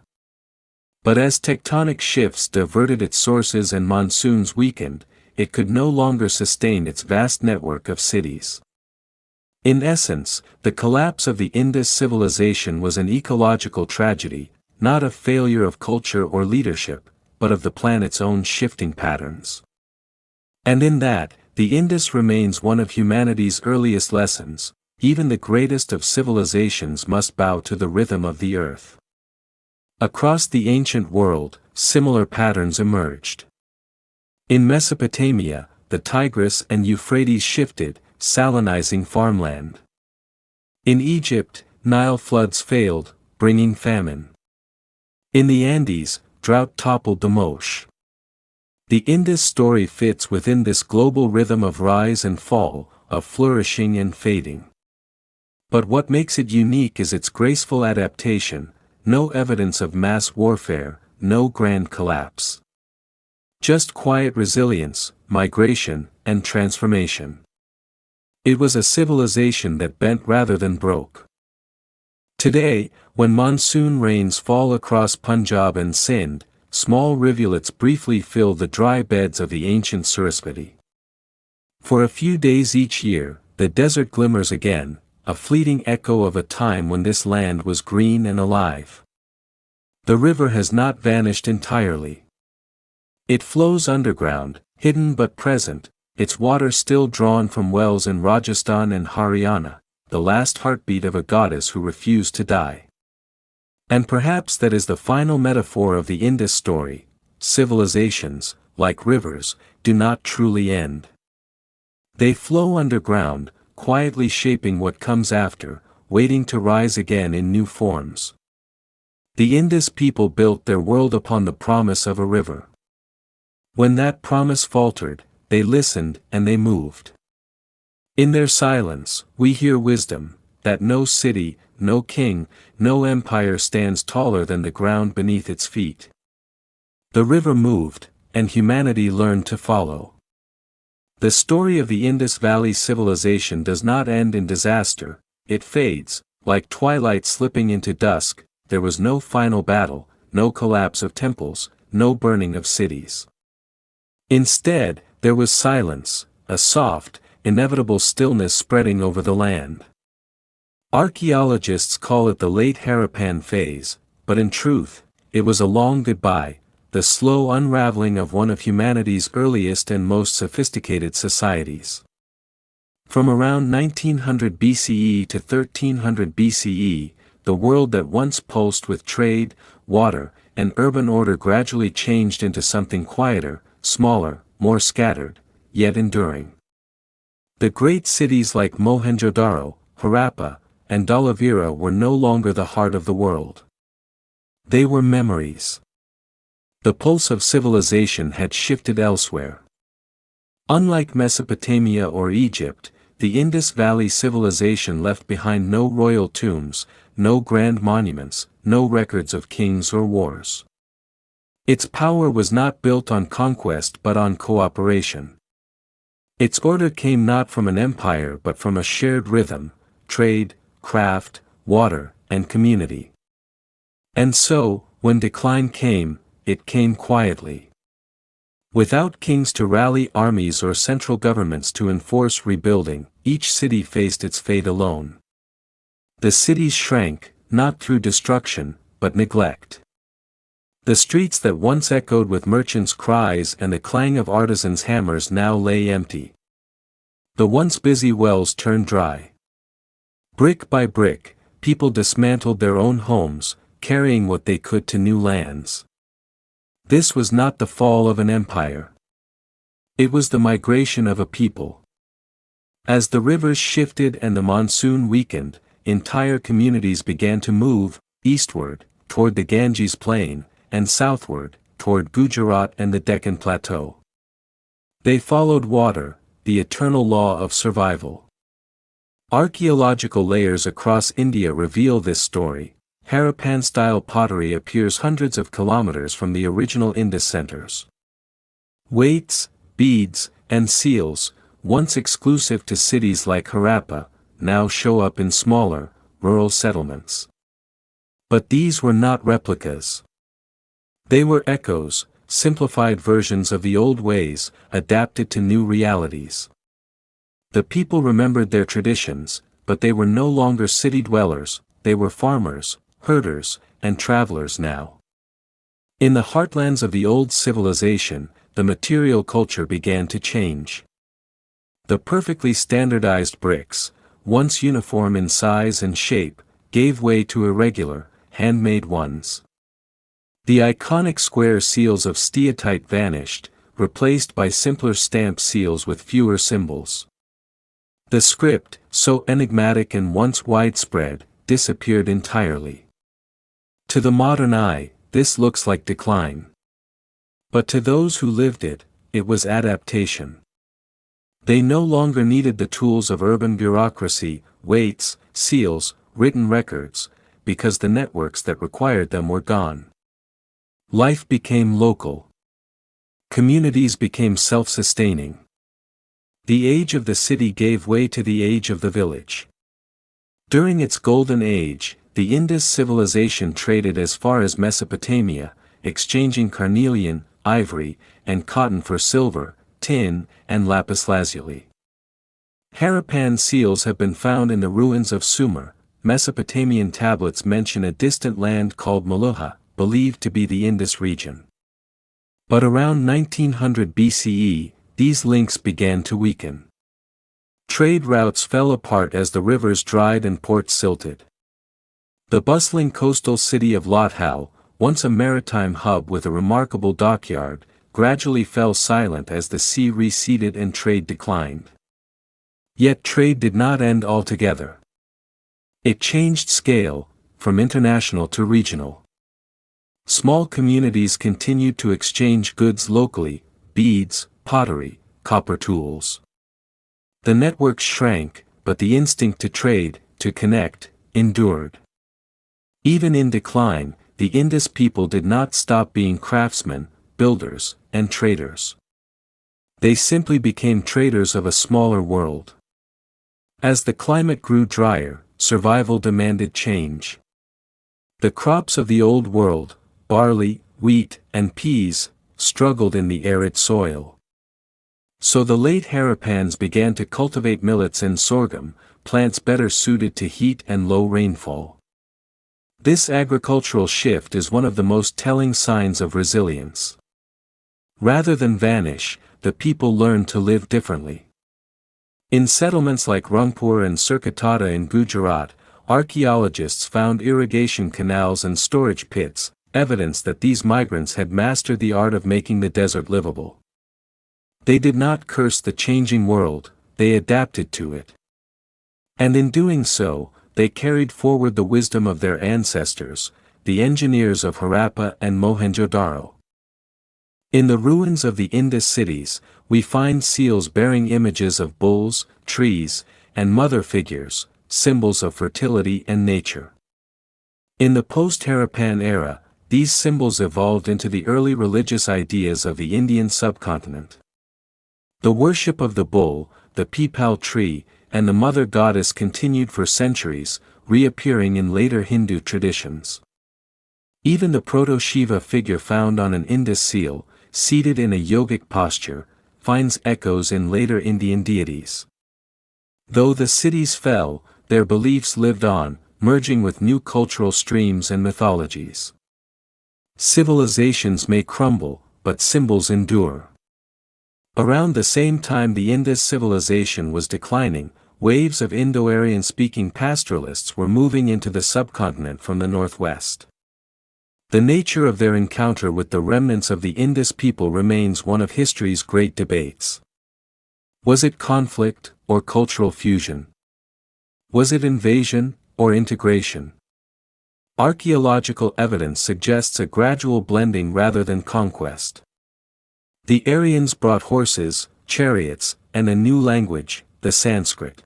A: But as tectonic shifts diverted its sources and monsoons weakened, it could no longer sustain its vast network of cities. In essence, the collapse of the Indus civilization was an ecological tragedy, not a failure of culture or leadership, but of the planet's own shifting patterns. And in that, the Indus remains one of humanity's earliest lessons. Even the greatest of civilizations must bow to the rhythm of the earth. Across the ancient world, similar patterns emerged. In Mesopotamia, the Tigris and Euphrates shifted, salinizing farmland. In Egypt, Nile floods failed, bringing famine. In the Andes, drought toppled the Moche. The Indus story fits within this global rhythm of rise and fall, of flourishing and fading. But what makes it unique is its graceful adaptation, no evidence of mass warfare, no grand collapse. Just quiet resilience, migration, and transformation. It was a civilization that bent rather than broke. Today, when monsoon rains fall across Punjab and Sindh, small rivulets briefly fill the dry beds of the ancient Sarasvati. For a few days each year, the desert glimmers again, a fleeting echo of a time when this land was green and alive. The river has not vanished entirely. It flows underground, hidden but present, its water still drawn from wells in Rajasthan and Haryana, the last heartbeat of a goddess who refused to die. And perhaps that is the final metaphor of the Indus story: civilizations, like rivers, do not truly end. They flow underground, quietly shaping what comes after, waiting to rise again in new forms. The Indus people built their world upon the promise of a river. When that promise faltered, they listened and they moved. In their silence, we hear wisdom, that no city, no king, no empire stands taller than the ground beneath its feet. The river moved, and humanity learned to follow. The story of the Indus Valley Civilization does not end in disaster, it fades, like twilight slipping into dusk. There was no final battle, no collapse of temples, no burning of cities. Instead, there was silence, a soft, inevitable stillness spreading over the land. Archaeologists call it the late Harappan phase, but in truth, it was a long goodbye, the slow unraveling of one of humanity's earliest and most sophisticated societies. From around 1900 BCE to 1300 BCE, the world that once pulsed with trade, water, and urban order gradually changed into something quieter, smaller, more scattered, yet enduring. The great cities like Mohenjo-Daro, Harappa, and Dhalavira were no longer the heart of the world. They were memories. The pulse of civilization had shifted elsewhere. Unlike Mesopotamia or Egypt, the Indus Valley Civilization left behind no royal tombs, no grand monuments, no records of kings or wars. Its power was not built on conquest but on cooperation. Its order came not from an empire but from a shared rhythm: trade, craft, water, and community. And so, when decline came, it came quietly. Without kings to rally armies or central governments to enforce rebuilding, each city faced its fate alone. The cities shrank, not through destruction, but neglect. The streets that once echoed with merchants' cries and the clang of artisans' hammers now lay empty. The once busy wells turned dry. Brick by brick, people dismantled their own homes, carrying what they could to new lands. This was not the fall of an empire. It was the migration of a people. As the rivers shifted and the monsoon weakened, entire communities began to move, eastward, toward the Ganges plain, and southward, toward Gujarat and the Deccan Plateau. They followed water, the eternal law of survival. Archaeological layers across India reveal this story. Harappan-style pottery appears hundreds of kilometers from the original Indus centers. Weights, beads, and seals, once exclusive to cities like Harappa, now show up in smaller, rural settlements. But these were not replicas. They were echoes, simplified versions of the old ways, adapted to new realities. The people remembered their traditions, but they were no longer city dwellers, they were farmers, herders, and travelers now. In the heartlands of the old civilization, the material culture began to change. The perfectly standardized bricks, once uniform in size and shape, gave way to irregular, handmade ones. The iconic square seals of steatite vanished, replaced by simpler stamp seals with fewer symbols. The script, so enigmatic and once widespread, disappeared entirely. To the modern eye, this looks like decline. But to those who lived it, it was adaptation. They no longer needed the tools of urban bureaucracy, weights, seals, written records, because the networks that required them were gone. Life became local. Communities became self-sustaining. The age of the city gave way to the age of the village. During its golden age, the Indus civilization traded as far as Mesopotamia, exchanging carnelian, ivory, and cotton for silver, tin, and lapis lazuli. Harappan seals have been found in the ruins of Sumer. Mesopotamian tablets mention a distant land called Meluha, believed to be the Indus region. But around 1900 BCE, these links began to weaken. Trade routes fell apart as the rivers dried and ports silted. The bustling coastal city of Lothal, once a maritime hub with a remarkable dockyard, gradually fell silent as the sea receded and trade declined. Yet trade did not end altogether. It changed scale, from international to regional. Small communities continued to exchange goods locally: beads, pottery, copper tools. The networks shrank, but the instinct to trade, to connect, endured. Even in decline, the Indus people did not stop being craftsmen, builders, and traders. They simply became traders of a smaller world. As the climate grew drier, survival demanded change. The crops of the Old World, barley, wheat, and peas, struggled in the arid soil. So the late Harappans began to cultivate millets and sorghum, plants better suited to heat and low rainfall. This agricultural shift is one of the most telling signs of resilience. Rather than vanish, the people learned to live differently. In settlements like Rangpur and Surkotata in Gujarat, archaeologists found irrigation canals and storage pits, evidence that these migrants had mastered the art of making the desert livable. They did not curse the changing world, they adapted to it. And in doing so, they carried forward the wisdom of their ancestors, the engineers of Harappa and Mohenjo-Daro. In the ruins of the Indus cities, we find seals bearing images of bulls, trees, and mother figures, symbols of fertility and nature. In the post-Harappan era, these symbols evolved into the early religious ideas of the Indian subcontinent. The worship of the bull, the peepal tree, and the mother goddess continued for centuries, reappearing in later Hindu traditions. Even the proto-Shiva figure found on an Indus seal, seated in a yogic posture, finds echoes in later Indian deities. Though the cities fell, their beliefs lived on, merging with new cultural streams and mythologies. Civilizations may crumble, but symbols endure. Around the same time the Indus civilization was declining, waves of Indo-Aryan-speaking pastoralists were moving into the subcontinent from the northwest. The nature of their encounter with the remnants of the Indus people remains one of history's great debates. Was it conflict, or cultural fusion? Was it invasion, or integration? Archaeological evidence suggests a gradual blending rather than conquest. The Aryans brought horses, chariots, and a new language, the Sanskrit.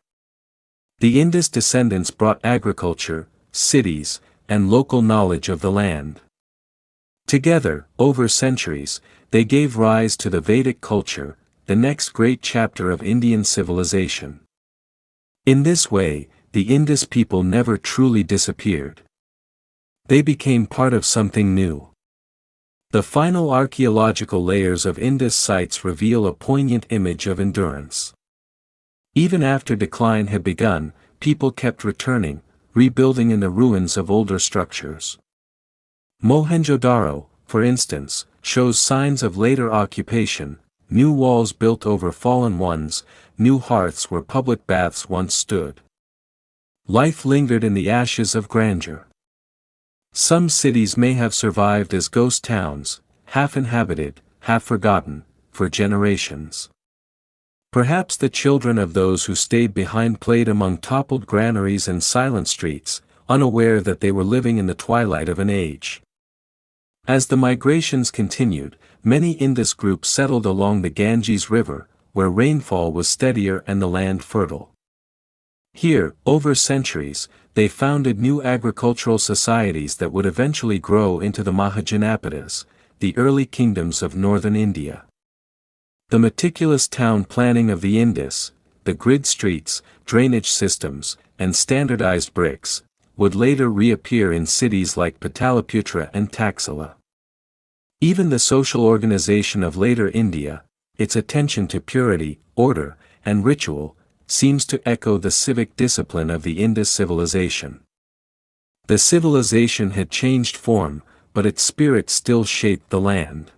A: The Indus descendants brought agriculture, cities, and local knowledge of the land. Together, over centuries, they gave rise to the Vedic culture, the next great chapter of Indian civilization. In this way, the Indus people never truly disappeared. They became part of something new. The final archaeological layers of Indus sites reveal a poignant image of endurance. Even after decline had begun, people kept returning, rebuilding in the ruins of older structures. Mohenjo-Daro, for instance, shows signs of later occupation: new walls built over fallen ones, new hearths where public baths once stood. Life lingered in the ashes of grandeur. Some cities may have survived as ghost towns, half inhabited, half forgotten, for generations. Perhaps the children of those who stayed behind played among toppled granaries and silent streets, unaware that they were living in the twilight of an age. As the migrations continued, many Indus groups settled along the Ganges River, where rainfall was steadier and the land fertile. Here, over centuries, they founded new agricultural societies that would eventually grow into the Mahajanapadas, the early kingdoms of northern India. The meticulous town planning of the Indus, the grid streets, drainage systems, and standardized bricks, would later reappear in cities like Pataliputra and Taxila. Even the social organization of later India, its attention to purity, order, and ritual, seems to echo the civic discipline of the Indus civilization. The civilization had changed form, but its spirit still shaped the land.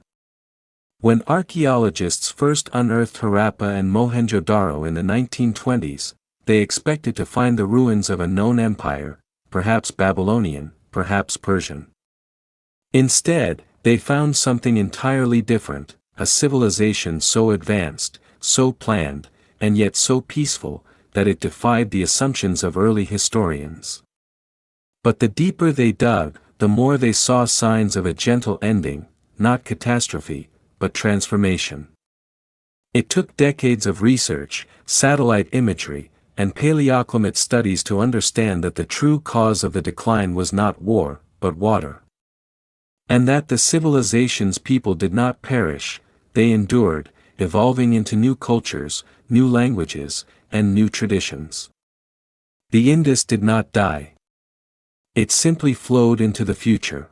A: When archaeologists first unearthed Harappa and Mohenjo-Daro in the 1920s, they expected to find the ruins of a known empire, perhaps Babylonian, perhaps Persian. Instead, they found something entirely different, a civilization so advanced, so planned, and yet so peaceful, that it defied the assumptions of early historians. But the deeper they dug, the more they saw signs of a gentle ending, not catastrophe, but transformation. It took decades of research, satellite imagery, and paleoclimate studies to understand that the true cause of the decline was not war, but water. And that the civilization's people did not perish, they endured, evolving into new cultures, new languages, and new traditions. The Indus did not die. It simply flowed into the future.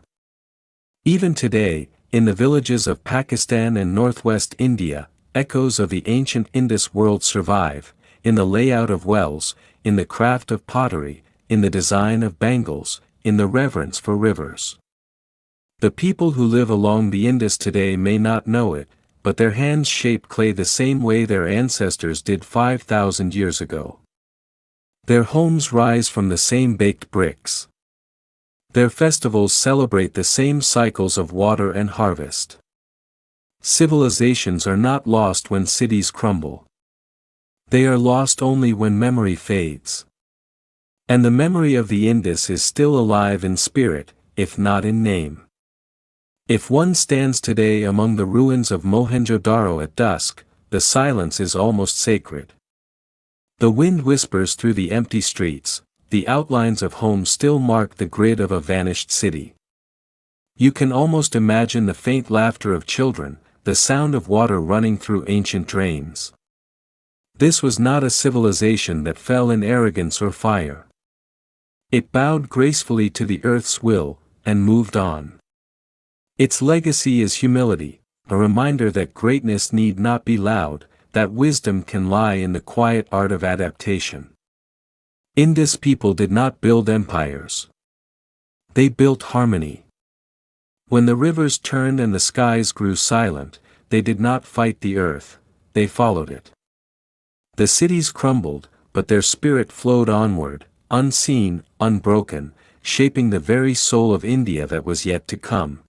A: Even today, in the villages of Pakistan and northwest India, echoes of the ancient Indus world survive, in the layout of wells, in the craft of pottery, in the design of bangles, in the reverence for rivers. The people who live along the Indus today may not know it, but their hands shape clay the same way their ancestors did 5,000 years ago. Their homes rise from the same baked bricks. Their festivals celebrate the same cycles of water and harvest. Civilizations are not lost when cities crumble. They are lost only when memory fades. And the memory of the Indus is still alive in spirit, if not in name. If one stands today among the ruins of Mohenjo-Daro at dusk, the silence is almost sacred. The wind whispers through the empty streets, the outlines of homes still mark the grid of a vanished city. You can almost imagine the faint laughter of children, the sound of water running through ancient drains. This was not a civilization that fell in arrogance or fire. It bowed gracefully to the earth's will, and moved on. Its legacy is humility, a reminder that greatness need not be loud, that wisdom can lie in the quiet art of adaptation. Indus people did not build empires. They built harmony. When the rivers turned and the skies grew silent, they did not fight the earth, they followed it. The cities crumbled, but their spirit flowed onward, unseen, unbroken, shaping the very soul of India that was yet to come.